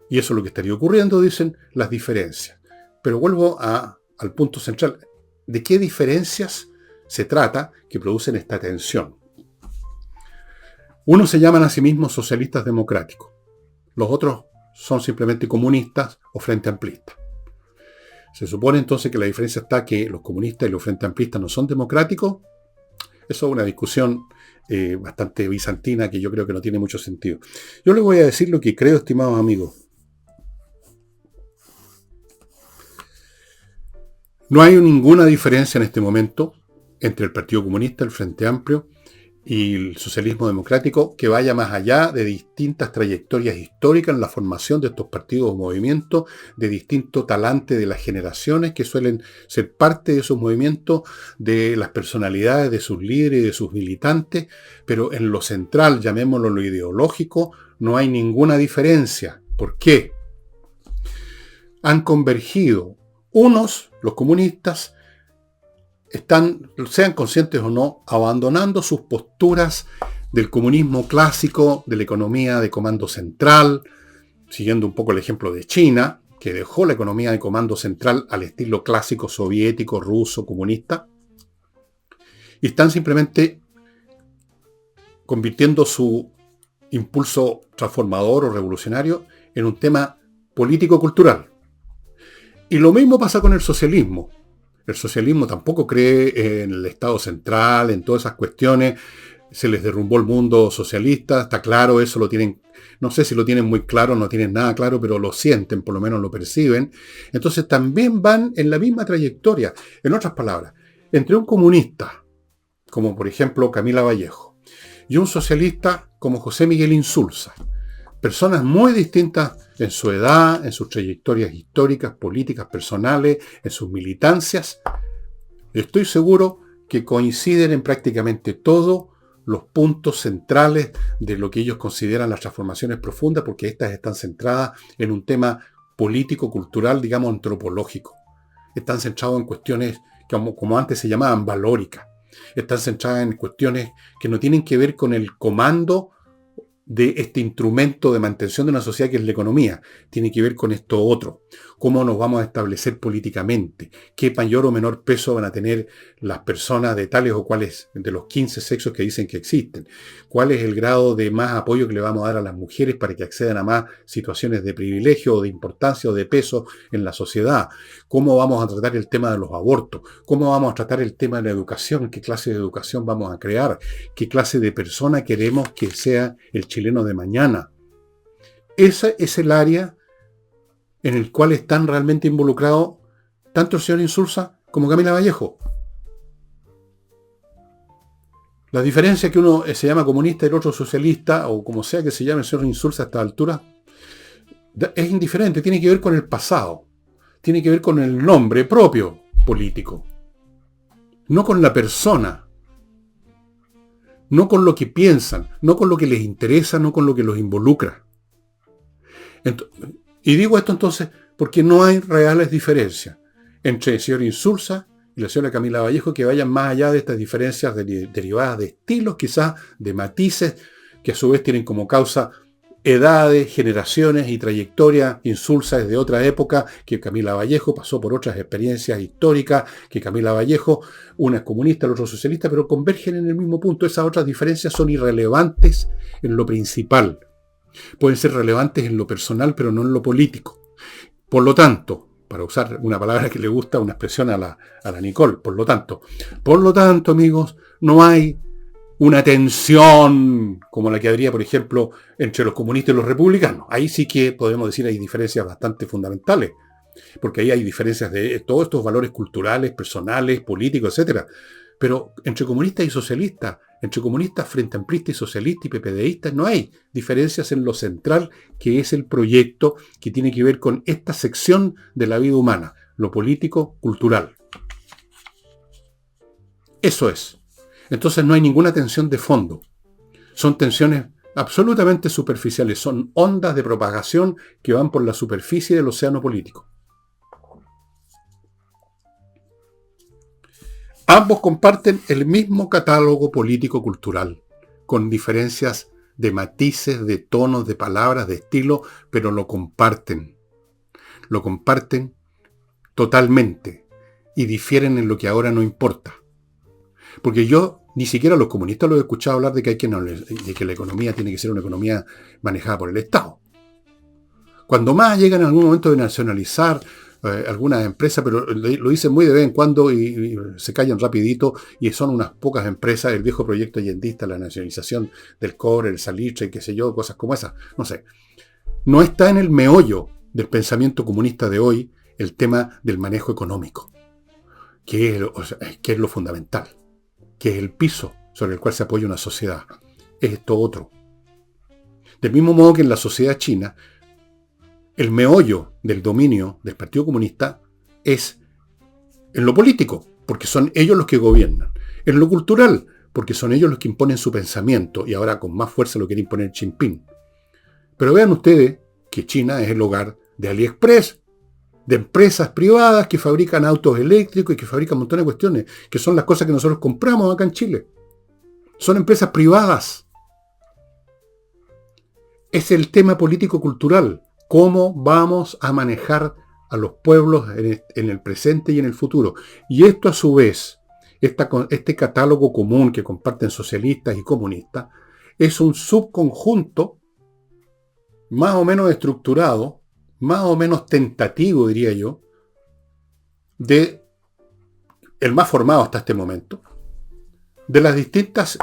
y eso es lo que estaría ocurriendo, dicen, las diferencias. Pero vuelvo al punto central. ¿De qué diferencias se trata que producen esta tensión? Unos se llaman a sí mismos socialistas democráticos. Los otros son simplemente comunistas o frente amplistas. Se supone entonces que la diferencia está que los comunistas y los frente amplistas no son democráticos. Eso es una discusión bastante bizantina que yo creo que no tiene mucho sentido. Yo les voy a decir lo que creo, estimados amigos. No hay ninguna diferencia en este momento entre el Partido Comunista, el Frente Amplio y el socialismo democrático que vaya más allá de distintas trayectorias históricas en la formación de estos partidos o movimientos, de distinto talante de las generaciones que suelen ser parte de esos movimientos, de las personalidades de sus líderes y de sus militantes, pero en lo central, llamémoslo lo ideológico, no hay ninguna diferencia. ¿Por qué? Han convergido. Unos, los comunistas, están, sean conscientes o no, abandonando sus posturas del comunismo clásico, de la economía de comando central, siguiendo un poco el ejemplo de China, que dejó la economía de comando central al estilo clásico soviético, ruso, comunista, y están simplemente convirtiendo su impulso transformador o revolucionario en un tema político-cultural. Y lo mismo pasa con el socialismo. El socialismo tampoco cree en el Estado central, en todas esas cuestiones. Se les derrumbó el mundo socialista, está claro, eso lo tienen, no sé si lo tienen muy claro, no tienen nada claro, pero lo sienten, por lo menos lo perciben. Entonces también van en la misma trayectoria. En otras palabras, entre un comunista, como por ejemplo Camila Vallejo, y un socialista como José Miguel Insulza, personas muy distintas en su edad, en sus trayectorias históricas, políticas, personales, en sus militancias, estoy seguro que coinciden en prácticamente todos los puntos centrales de lo que ellos consideran las transformaciones profundas, porque estas están centradas en un tema político, cultural, digamos, antropológico. Están centrados en cuestiones como antes se llamaban valóricas. Están centradas en cuestiones que no tienen que ver con el comando de este instrumento de mantención de una sociedad que es la economía. Tiene que ver con esto otro. Cómo nos vamos a establecer políticamente. Qué mayor o menor peso van a tener las personas de tales o cuales, de los 15 sexos que dicen que existen. Cuál es el grado de más apoyo que le vamos a dar a las mujeres para que accedan a más situaciones de privilegio o de importancia o de peso en la sociedad. Cómo vamos a tratar el tema de los abortos. Cómo vamos a tratar el tema de la educación. Qué clase de educación vamos a crear. Qué clase de persona queremos que sea el chileno de mañana. Ese es el área en el cual están realmente involucrados tanto el señor Insulza como Camila Vallejo. La diferencia es que uno se llama comunista y el otro socialista, o como sea que se llame el señor Insulza a esta altura, es indiferente, tiene que ver con el pasado, tiene que ver con el nombre propio político, no con la persona, no con lo que piensan, no con lo que les interesa, no con lo que los involucra. Y digo esto entonces porque no hay reales diferencias entre el señor Insulza y la señora Camila Vallejo que vayan más allá de estas diferencias derivadas de estilos, quizás de matices, que a su vez tienen como causa edades, generaciones y trayectoria. Insulza es de otra época que Camila Vallejo, pasó por otras experiencias históricas que Camila Vallejo, una es comunista, el otro socialista, pero convergen en el mismo punto. Esas otras diferencias son irrelevantes en lo principal. Pueden ser relevantes en lo personal, pero no en lo político. Por lo tanto, para usar una palabra que le gusta, una expresión a la Nicole, por lo tanto, amigos, no hay una tensión como la que habría, por ejemplo, entre los comunistas y los republicanos. Ahí sí que podemos decir hay diferencias bastante fundamentales, porque ahí hay diferencias de todos estos valores culturales, personales, políticos, etcétera. Pero entre comunistas y socialistas, entre comunistas frente a amplistas y socialistas y PPDistas, no hay diferencias en lo central, que es el proyecto que tiene que ver con esta sección de la vida humana, lo político-cultural. Eso es. Entonces no hay ninguna tensión de fondo. Son tensiones absolutamente superficiales, son ondas de propagación que van por la superficie del océano político. Ambos comparten el mismo catálogo político-cultural, con diferencias de matices, de tonos, de palabras, de estilo, pero lo comparten. Lo comparten totalmente y difieren en lo que ahora no importa. Porque yo ni siquiera a los comunistas los he escuchado hablar de que la economía tiene que ser una economía manejada por el Estado. Cuando más llegan en algún momento de nacionalizar algunas empresas, pero lo dicen muy de vez en cuando y se callan rapidito, y son unas pocas empresas, el viejo proyecto allendista, la nacionalización del cobre, el salitre, qué sé yo, cosas como esas, no sé. No está en el meollo del pensamiento comunista de hoy el tema del manejo económico, que es lo fundamental, que es el piso sobre el cual se apoya una sociedad. Es esto otro. Del mismo modo que en la sociedad china, el meollo del dominio del Partido Comunista es en lo político, porque son ellos los que gobiernan. En lo cultural, porque son ellos los que imponen su pensamiento, y ahora con más fuerza lo quiere imponer Xi Jinping. Pero vean ustedes que China es el hogar de AliExpress, de empresas privadas que fabrican autos eléctricos y que fabrican un montón de cuestiones, que son las cosas que nosotros compramos acá en Chile. Son empresas privadas. Es el tema político-cultural. ¿Cómo vamos a manejar a los pueblos en el presente y en el futuro? Y esto a su vez, este catálogo común que comparten socialistas y comunistas, es un subconjunto más o menos estructurado, más o menos tentativo, diría yo, de el más formado hasta este momento, de las distintas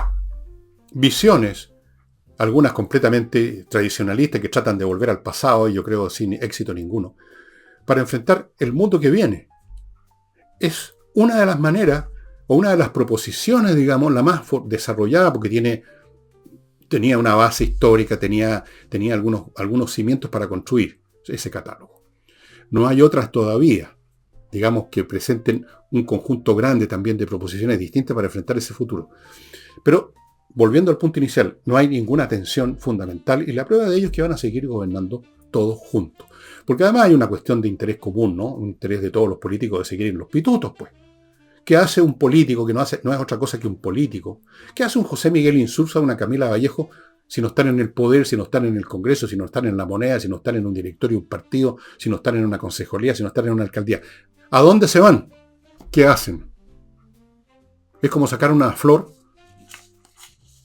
visiones, algunas completamente tradicionalistas que tratan de volver al pasado, y yo creo sin éxito ninguno, para enfrentar el mundo que viene. Es una de las maneras, o una de las proposiciones, digamos, la más desarrollada, porque tenía una base histórica, tenía algunos cimientos para construir ese catálogo. No hay otras todavía, digamos, que presenten un conjunto grande también de proposiciones distintas para enfrentar ese futuro. Pero, volviendo al punto inicial, no hay ninguna tensión fundamental, y la prueba de ello es que van a seguir gobernando todos juntos. Porque además hay una cuestión de interés común, ¿no? Un interés de todos los políticos de seguir en los pitutos, pues. ¿Qué hace un político que no es otra cosa que un político? ¿Qué hace un José Miguel Insulza, una Camila Vallejo, si no están en el poder, si no están en el Congreso, si no están en la moneda, si no están en un directorio de un partido, si no están en una concejalía, si no están en una alcaldía? ¿A dónde se van? ¿Qué hacen? Es como sacar una flor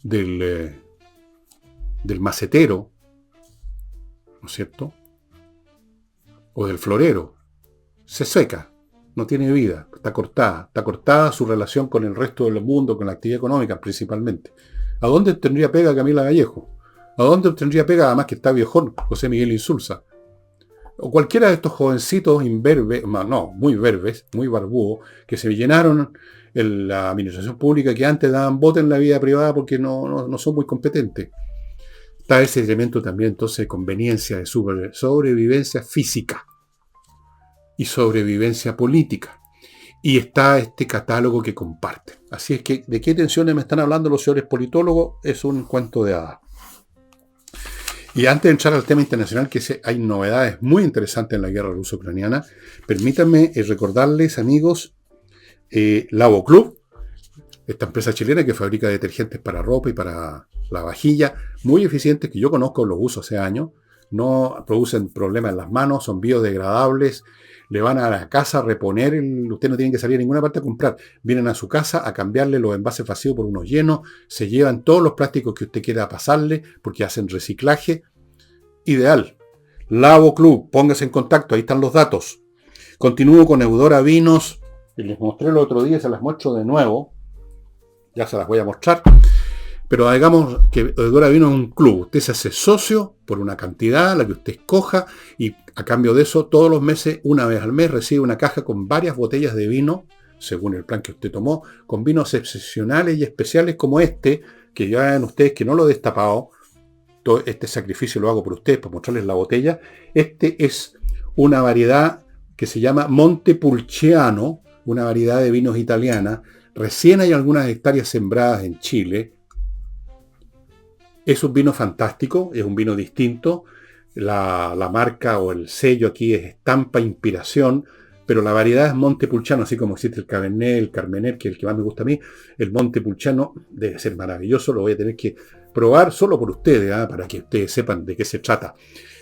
del macetero, ¿no es cierto? O del florero. Se seca, no tiene vida, está cortada su relación con el resto del mundo, con la actividad económica principalmente. ¿A dónde tendría pega Camila Vallejo? ¿A dónde tendría pega, además que está viejón, José Miguel Insulza? O cualquiera de estos jovencitos imberbes, no, muy verbes, muy barbudos, que se llenaron en la administración pública, que antes daban bote en la vida privada porque no son muy competentes. Está ese elemento también, entonces, de conveniencia, de sobrevivencia física y sobrevivencia política. Y está este catálogo que comparten. Así es que, ¿de qué tensiones me están hablando los señores politólogos? Es un cuento de hadas. Y antes de entrar al tema internacional, que hay novedades muy interesantes en la guerra ruso-ucraniana, permítanme recordarles, amigos, Lavo Club, esta empresa chilena que fabrica detergentes para ropa y para la vajilla, muy eficientes, que yo conozco, los uso hace años, no producen problemas en las manos, son biodegradables, le van a la casa a reponer, usted no tiene que salir a ninguna parte a comprar, vienen a su casa a cambiarle los envases vacíos por unos llenos, se llevan todos los plásticos que usted quiera pasarle, porque hacen reciclaje, ideal. Lavo Club, póngase en contacto, ahí están los datos. Continúo con Eudora Vinos, les mostré el otro día, se las muestro de nuevo, ya se las voy a mostrar. Pero digamos que Edora Vino es un club. Usted se hace socio por una cantidad, la que usted escoja, y a cambio de eso, todos los meses, una vez al mes, recibe una caja con varias botellas de vino, según el plan que usted tomó, con vinos excepcionales y especiales como este, que ya ven ustedes que no lo he destapado. Todo este sacrificio lo hago por ustedes, para mostrarles la botella. Este es una variedad que se llama Montepulciano, una variedad de vinos italiana. Recién hay algunas hectáreas sembradas en Chile. Es un vino fantástico, es un vino distinto. La marca o el sello aquí es Estampa Inspiración, pero la variedad es Montepulciano, así como existe el Cabernet, el Carmener, que es el que más me gusta a mí. El Montepulciano debe ser maravilloso, lo voy a tener que probar solo por ustedes, para que ustedes sepan de qué se trata.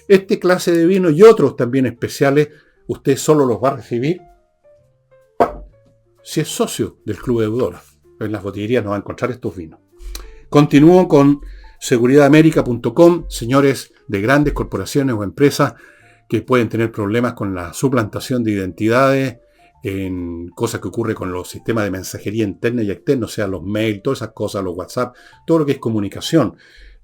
Este clase de vino y otros también especiales, usted solo los va a recibir si es socio del Club Deudora. En las botillerías no va a encontrar estos vinos. Continúo con seguridadamerica.com, señores de grandes corporaciones o empresas que pueden tener problemas con la suplantación de identidades, en cosas que ocurre con los sistemas de mensajería interna y externa, o sea, los mails, todas esas cosas, los WhatsApp, todo lo que es comunicación.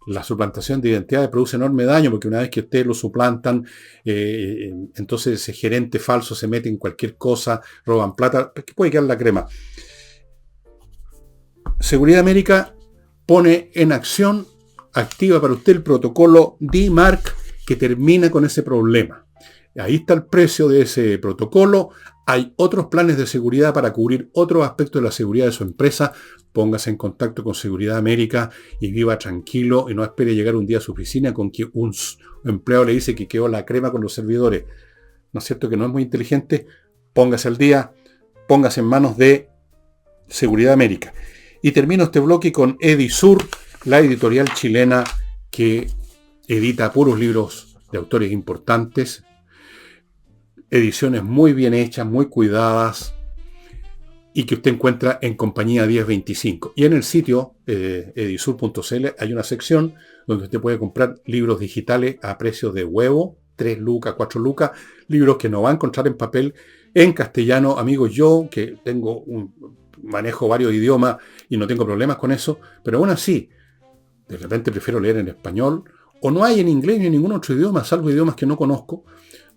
La suplantación de identidades produce enorme daño porque una vez que ustedes lo suplantan, entonces ese gerente falso se mete en cualquier cosa, roban plata, que puede quedar la crema. Seguridad América pone en acción, activa para usted el protocolo DMARC que termina con ese problema. Ahí está el precio de ese protocolo. Hay otros planes de seguridad para cubrir otros aspectos de la seguridad de su empresa. Póngase en contacto con Seguridad América y viva tranquilo y no espere llegar un día a su oficina con que un empleado le dice que quedó la crema con los servidores. ¿No es cierto que no es muy inteligente? Póngase al día, póngase en manos de Seguridad América. Y termino este bloque con Edisur, la editorial chilena que edita puros libros de autores importantes, ediciones muy bien hechas, muy cuidadas, y que usted encuentra en Compañía 1025. Y en el sitio edisur.cl hay una sección donde usted puede comprar libros digitales a precios de huevo, 3 lucas, 4 lucas, libros que no va a encontrar en papel, en castellano. Amigos, yo que manejo varios idiomas y no tengo problemas con eso, pero aún así, de repente prefiero leer en español, o no hay en inglés ni en ningún otro idioma, salvo idiomas que no conozco,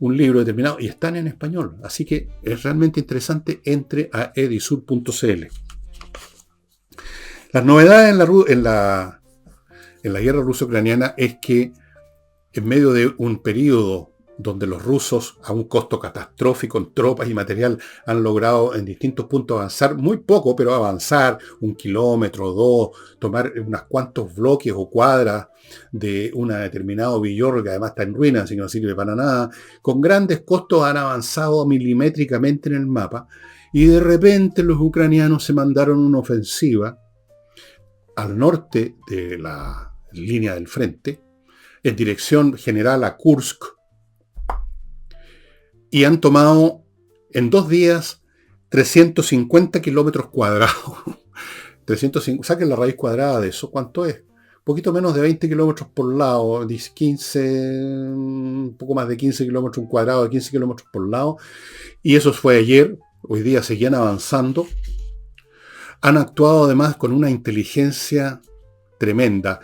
un libro determinado, y están en español. Así que es realmente interesante, entre a edisur.cl. Las novedades en la guerra ruso-ucraniana es que en medio de un periodo donde los rusos, a un costo catastrófico en tropas y material, han logrado en distintos puntos avanzar, muy poco, pero avanzar 1 kilómetro, 2, tomar unos cuantos bloques o cuadras de un determinado villorrio que además está en ruinas, así que no sirve para nada, con grandes costos han avanzado milimétricamente en el mapa, y de repente los ucranianos se mandaron una ofensiva al norte de la línea del frente, en dirección general a Kursk, y han tomado en 2 días 350 kilómetros cuadrados. 350, saquen la raíz cuadrada de eso, ¿cuánto es? Un poquito menos de 20 kilómetros por lado, 15, un poco más de 15 kilómetros, un cuadrado de 15 kilómetros por lado. Y eso fue ayer, hoy día seguían avanzando. Han actuado además con una inteligencia tremenda.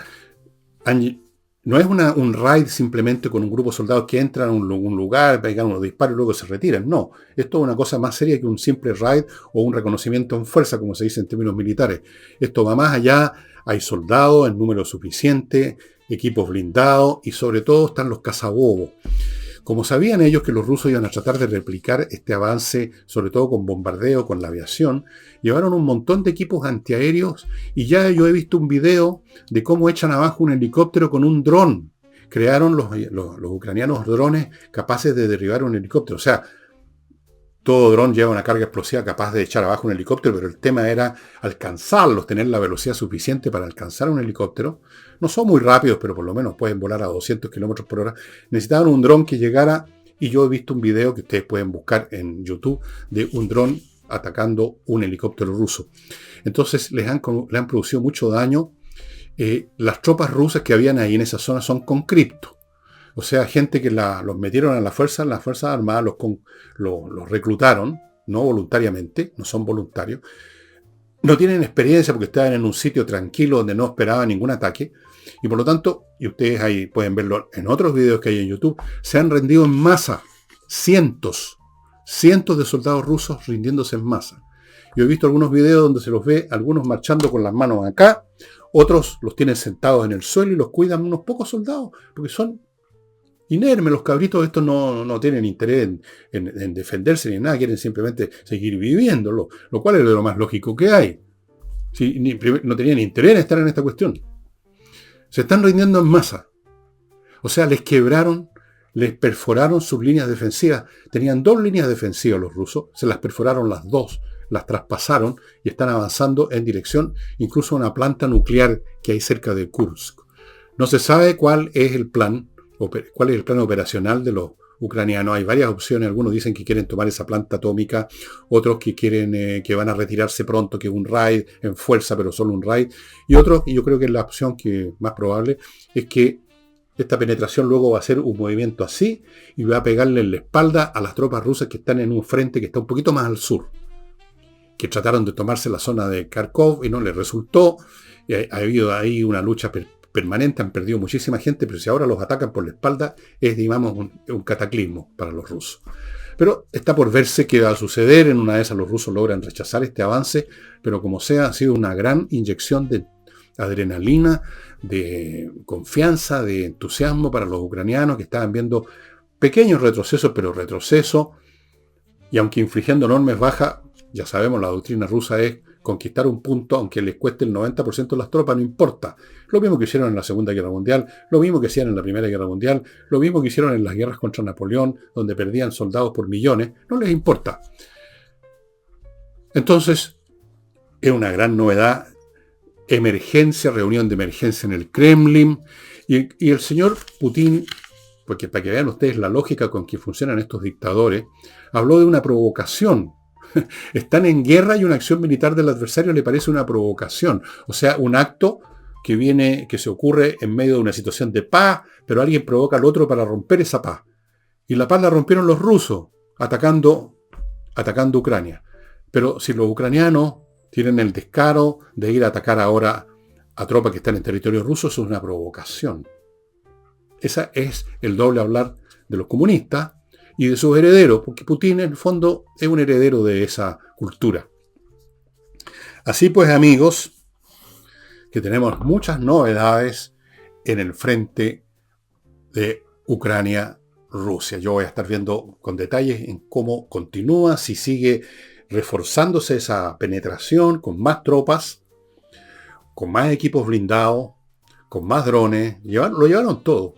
No es un raid simplemente con un grupo de soldados que entran a un lugar, pegan unos disparos y luego se retiran. No, esto es una cosa más seria que un simple raid o un reconocimiento en fuerza, como se dice en términos militares. Esto va más allá, hay soldados en número suficiente, equipos blindados y sobre todo están los cazabobos. Como sabían ellos que los rusos iban a tratar de replicar este avance, sobre todo con bombardeo, con la aviación, llevaron un montón de equipos antiaéreos y ya yo he visto un video de cómo echan abajo un helicóptero con un dron. Crearon los ucranianos drones capaces de derribar un helicóptero. O sea, todo dron lleva una carga explosiva capaz de echar abajo un helicóptero, pero el tema era alcanzarlos, tener la velocidad suficiente para alcanzar un helicóptero. No son muy rápidos, pero por lo menos pueden volar a 200 kilómetros por hora. Necesitaban un dron que llegara, y yo he visto un video que ustedes pueden buscar en YouTube de un dron atacando un helicóptero ruso. Entonces les han producido mucho daño. Las tropas rusas que habían ahí en esa zona son con cripto. O sea, gente que los metieron a las Fuerzas Armadas, los reclutaron, no voluntariamente, no son voluntarios, no tienen experiencia porque estaban en un sitio tranquilo donde no esperaban ningún ataque. Y por lo tanto, y ustedes ahí pueden verlo en otros videos que hay en YouTube, se han rendido en masa. Cientos de soldados rusos rindiéndose en masa. Yo he visto algunos videos donde se los ve, algunos marchando con las manos acá, otros los tienen sentados en el suelo y los cuidan unos pocos soldados, porque son inermes. Los cabritos estos no tienen interés en defenderse ni nada, quieren simplemente seguir viviendo, lo cual es de lo más lógico que hay. Sí, no tenían interés en estar en esta cuestión. Se están rindiendo en masa. O sea, les quebraron, les perforaron sus líneas defensivas. Tenían 2 líneas defensivas los rusos, se las perforaron las 2, las traspasaron y están avanzando en dirección incluso a una planta nuclear que hay cerca de Kursk. No se sabe cuál es el plan operacional de los ucranianos. Hay varias opciones. Algunos dicen que quieren tomar esa planta atómica, otros que quieren que van a retirarse pronto, que un raid en fuerza, pero solo un raid. Y otros, y yo creo que la opción que más probable es que esta penetración luego va a ser un movimiento así y va a pegarle en la espalda a las tropas rusas que están en un frente que está un poquito más al sur, que trataron de tomarse la zona de Kharkov y no les resultó. Ha habido ahí una lucha permanente, han perdido muchísima gente, pero si ahora los atacan por la espalda es, digamos, un cataclismo para los rusos. Pero está por verse qué va a suceder. En una de esas los rusos logran rechazar este avance, pero como sea, ha sido una gran inyección de adrenalina, de confianza, de entusiasmo para los ucranianos que estaban viendo pequeños retrocesos, pero retrocesos, y aunque infligiendo enormes bajas. Ya sabemos, la doctrina rusa es conquistar un punto, aunque les cueste el 90% de las tropas, no importa. Lo mismo que hicieron en la Segunda Guerra Mundial, lo mismo que hacían en la Primera Guerra Mundial, lo mismo que hicieron en las guerras contra Napoleón, donde perdían soldados por millones, no les importa. Entonces, es una gran novedad. Emergencia, reunión de emergencia en el Kremlin, y el señor Putin, porque para que vean ustedes la lógica con que funcionan estos dictadores, habló de una provocación. Están en guerra y una acción militar del adversario le parece una provocación. O sea, un acto que se ocurre en medio de una situación de paz, pero alguien provoca al otro para romper esa paz. Y la paz la rompieron los rusos, atacando Ucrania. Pero si los ucranianos tienen el descaro de ir a atacar ahora a tropas que están en territorio ruso, eso es una provocación. Ese es el doble hablar de los comunistas y de sus herederos, porque Putin en el fondo es un heredero de esa cultura. Así pues, amigos, que tenemos muchas novedades en el frente de Ucrania-Rusia. Yo voy a estar viendo con detalles en cómo continúa, si sigue reforzándose esa penetración con más tropas, con más equipos blindados, con más drones. Lo llevaron todo.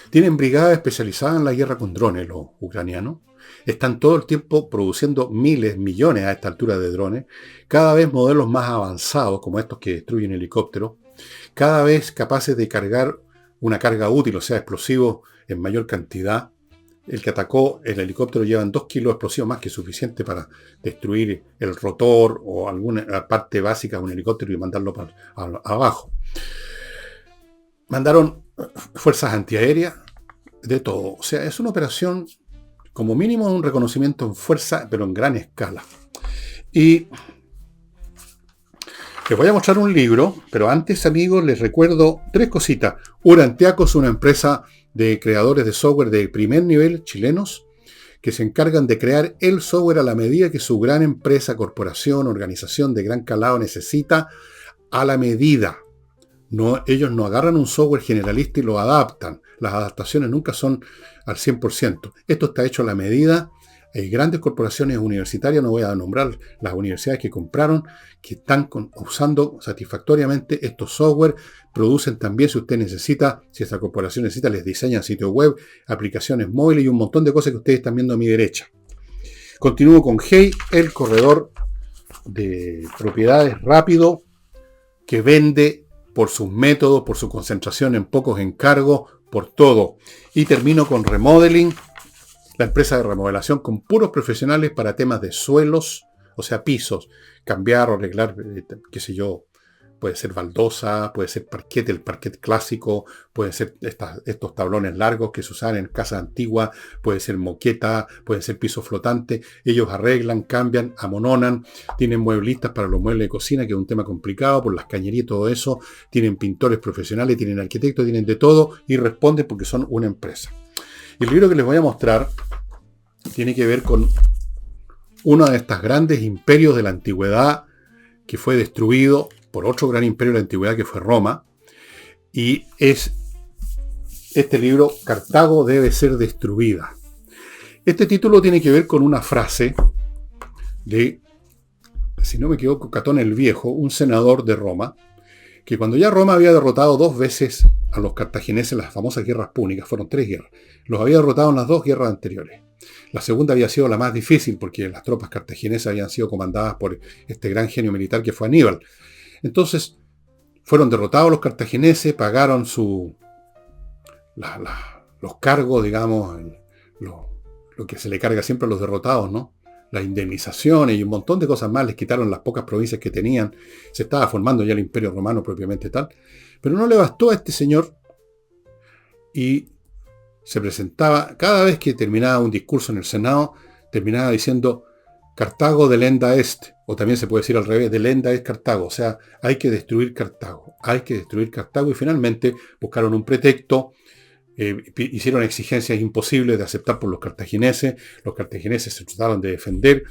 Tienen brigadas especializadas en la guerra con drones los ucranianos. Están todo el tiempo produciendo miles, millones a esta altura de drones. Cada vez modelos más avanzados, como estos que destruyen helicópteros. Cada vez capaces de cargar una carga útil, o sea, explosivos en mayor cantidad. El que atacó el helicóptero llevan 2 kilos de explosivos, más que suficiente para destruir el rotor o alguna parte básica de un helicóptero y mandarlo abajo. Mandaron fuerzas antiaéreas, de todo. O sea, es una operación, como mínimo, un reconocimiento en fuerza, pero en gran escala. Y les voy a mostrar un libro, pero antes, amigos, les recuerdo 3 cositas. Urantiaco es una empresa de creadores de software de primer nivel chilenos que se encargan de crear el software a la medida que su gran empresa, corporación, organización de gran calado necesita, a la medida. Ellos no agarran un software generalista y lo adaptan. Las adaptaciones nunca son al 100%. Esto está hecho a la medida. Hay grandes corporaciones universitarias, no voy a nombrar las universidades que compraron, que están usando satisfactoriamente estos software. Producen también, si usted necesita, si esta corporación necesita, les diseñan sitios web, aplicaciones móviles y un montón de cosas que ustedes están viendo a mi derecha. Continúo con Hey, el corredor de propiedades rápido que vende por sus métodos, por su concentración en pocos encargos, por todo. Y termino con Remodeling, la empresa de remodelación con puros profesionales para temas de suelos, o sea, pisos, cambiar o arreglar, qué sé yo, Puede ser baldosa, puede ser parquet, el parquet clásico, puede ser estos tablones largos que se usaban en casas antiguas, puede ser moqueta, puede ser piso flotante. Ellos arreglan, cambian, amononan, tienen mueblistas para los muebles de cocina, que es un tema complicado por las cañerías y todo eso. Tienen pintores profesionales, tienen arquitectos, tienen de todo y responden porque son una empresa. Y el libro que les voy a mostrar tiene que ver con uno de estos grandes imperios de la antigüedad que fue destruido por otro gran imperio de la antigüedad que fue Roma, y es este libro, Cartago debe ser destruida. Este título tiene que ver con una frase de, si no me equivoco, Catón el Viejo, un senador de Roma, que cuando ya Roma había derrotado 2 veces a los cartagineses en las famosas guerras púnicas, fueron 3 guerras, los había derrotado en las 2 guerras anteriores. La segunda había sido la más difícil porque las tropas cartaginesas habían sido comandadas por este gran genio militar que fue Aníbal. Entonces, fueron derrotados los cartagineses, pagaron los cargos, digamos, lo que se le carga siempre a los derrotados, ¿no? Las indemnizaciones y un montón de cosas más, les quitaron las pocas provincias que tenían, se estaba formando ya el Imperio Romano propiamente tal, pero no le bastó a este señor y se presentaba, cada vez que terminaba un discurso en el Senado, terminaba diciendo Cartago delenda est, o también se puede decir al revés, delenda est Cartago, o sea, hay que destruir Cartago, y finalmente buscaron un pretexto, hicieron exigencias imposibles de aceptar por los cartagineses se trataron de defender,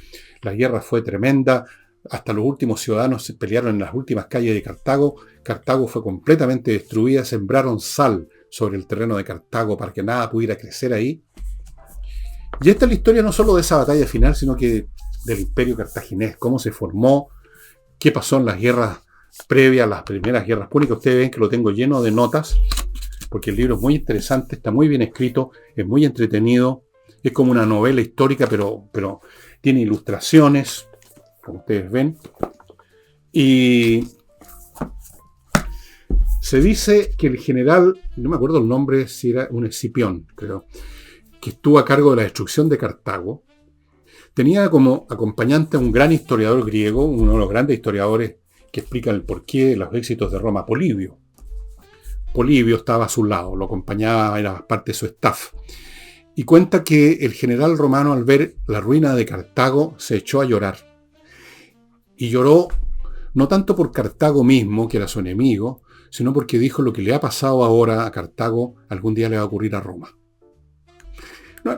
la guerra fue tremenda, hasta los últimos ciudadanos se pelearon en las últimas calles de Cartago, Cartago fue completamente destruida, sembraron sal sobre el terreno de Cartago para que nada pudiera crecer ahí. Y esta es la historia no solo de esa batalla final, sino que del imperio cartaginés, cómo se formó, qué pasó en las guerras previas a las primeras guerras púnicas. Ustedes ven que lo tengo lleno de notas, porque el libro es muy interesante, está muy bien escrito, es muy entretenido, es como una novela histórica, pero tiene ilustraciones, como ustedes ven. Y se dice que el general, no me acuerdo el nombre, si era un Escipión, creo, que estuvo a cargo de la destrucción de Cartago, tenía como acompañante a un gran historiador griego, uno de los grandes historiadores que explican el porqué de los éxitos de Roma, Polibio. Polibio estaba a su lado, lo acompañaba, era parte de su staff. Y cuenta que el general romano, al ver la ruina de Cartago, se echó a llorar. Y lloró no tanto por Cartago mismo, que era su enemigo, sino porque dijo: lo que le ha pasado ahora a Cartago, algún día le va a ocurrir a Roma.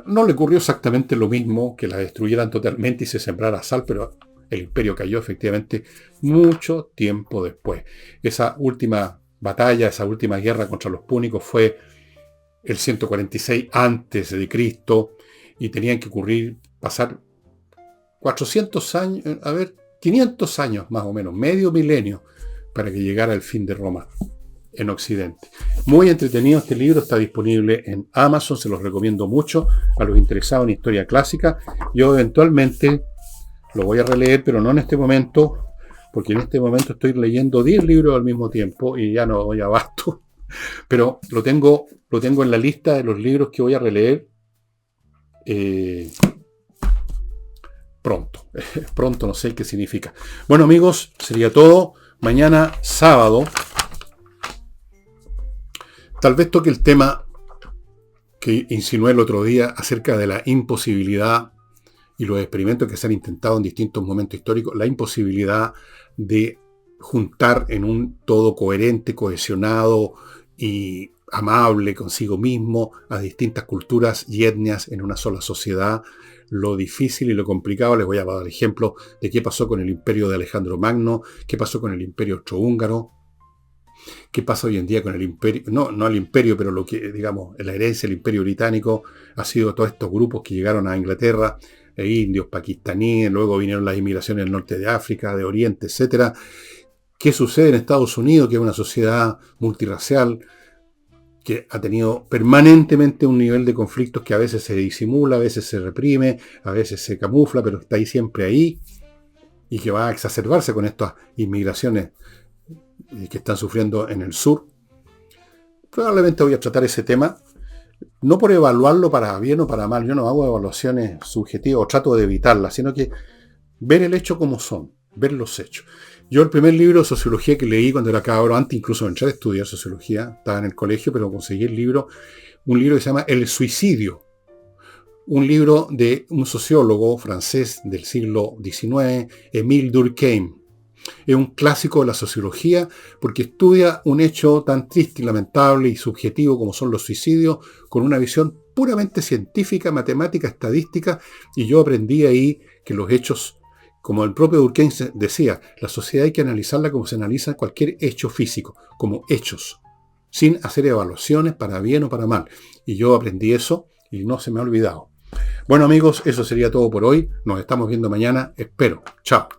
No le ocurrió exactamente lo mismo, que la destruyeran totalmente y se sembrara sal, pero el imperio cayó efectivamente mucho tiempo después. Esa última batalla, esa última guerra contra los púnicos fue el 146 antes de Cristo y tenían que pasar 400 años, 500 años más o menos, medio milenio, para que llegara el fin de Roma en Occidente. Muy entretenido este libro, está disponible en Amazon, se los recomiendo mucho a los interesados en historia clásica. Yo eventualmente lo voy a releer, pero no en este momento, porque en este momento estoy leyendo 10 libros al mismo tiempo y ya no doy abasto. Pero lo tengo en la lista de los libros que voy a releer pronto. Pronto, no sé qué significa. Bueno, amigos, sería todo. Mañana, sábado, tal vez toque el tema que insinué el otro día acerca de la imposibilidad y los experimentos que se han intentado en distintos momentos históricos, la imposibilidad de juntar en un todo coherente, cohesionado y amable consigo mismo a distintas culturas y etnias en una sola sociedad, lo difícil y lo complicado. Les voy a dar ejemplos de qué pasó con el imperio de Alejandro Magno, qué pasó con el imperio austrohúngaro, qué pasa hoy en día con el imperio, no el imperio, pero lo que, digamos, la herencia del imperio británico ha sido todos estos grupos que llegaron a Inglaterra, indios, pakistaníes, luego vinieron las inmigraciones del norte de África, de Oriente, etc. ¿Qué sucede en Estados Unidos, que es una sociedad multirracial, que ha tenido permanentemente un nivel de conflictos que a veces se disimula, a veces se reprime, a veces se camufla, pero está ahí siempre ahí, y que va a exacerbarse con estas inmigraciones que están sufriendo en el sur? Probablemente voy a tratar ese tema, no por evaluarlo para bien o para mal, yo no hago evaluaciones subjetivas o trato de evitarlas, sino que ver el hecho como son, ver los hechos. Yo el primer libro de sociología que leí cuando era cabro, antes incluso de entrar a estudiar sociología, estaba en el colegio, pero conseguí el libro, un libro que se llama El suicidio. Un libro de un sociólogo francés del siglo XIX, Émile Durkheim. Es un clásico de la sociología porque estudia un hecho tan triste y lamentable y subjetivo como son los suicidios con una visión puramente científica, matemática, estadística, y yo aprendí ahí que los hechos, como el propio Durkheim decía, la sociedad hay que analizarla como se analiza cualquier hecho físico, como hechos, sin hacer evaluaciones para bien o para mal. Y yo aprendí eso y no se me ha olvidado. Bueno amigos, eso sería todo por hoy. Nos estamos viendo mañana. Espero. Chao.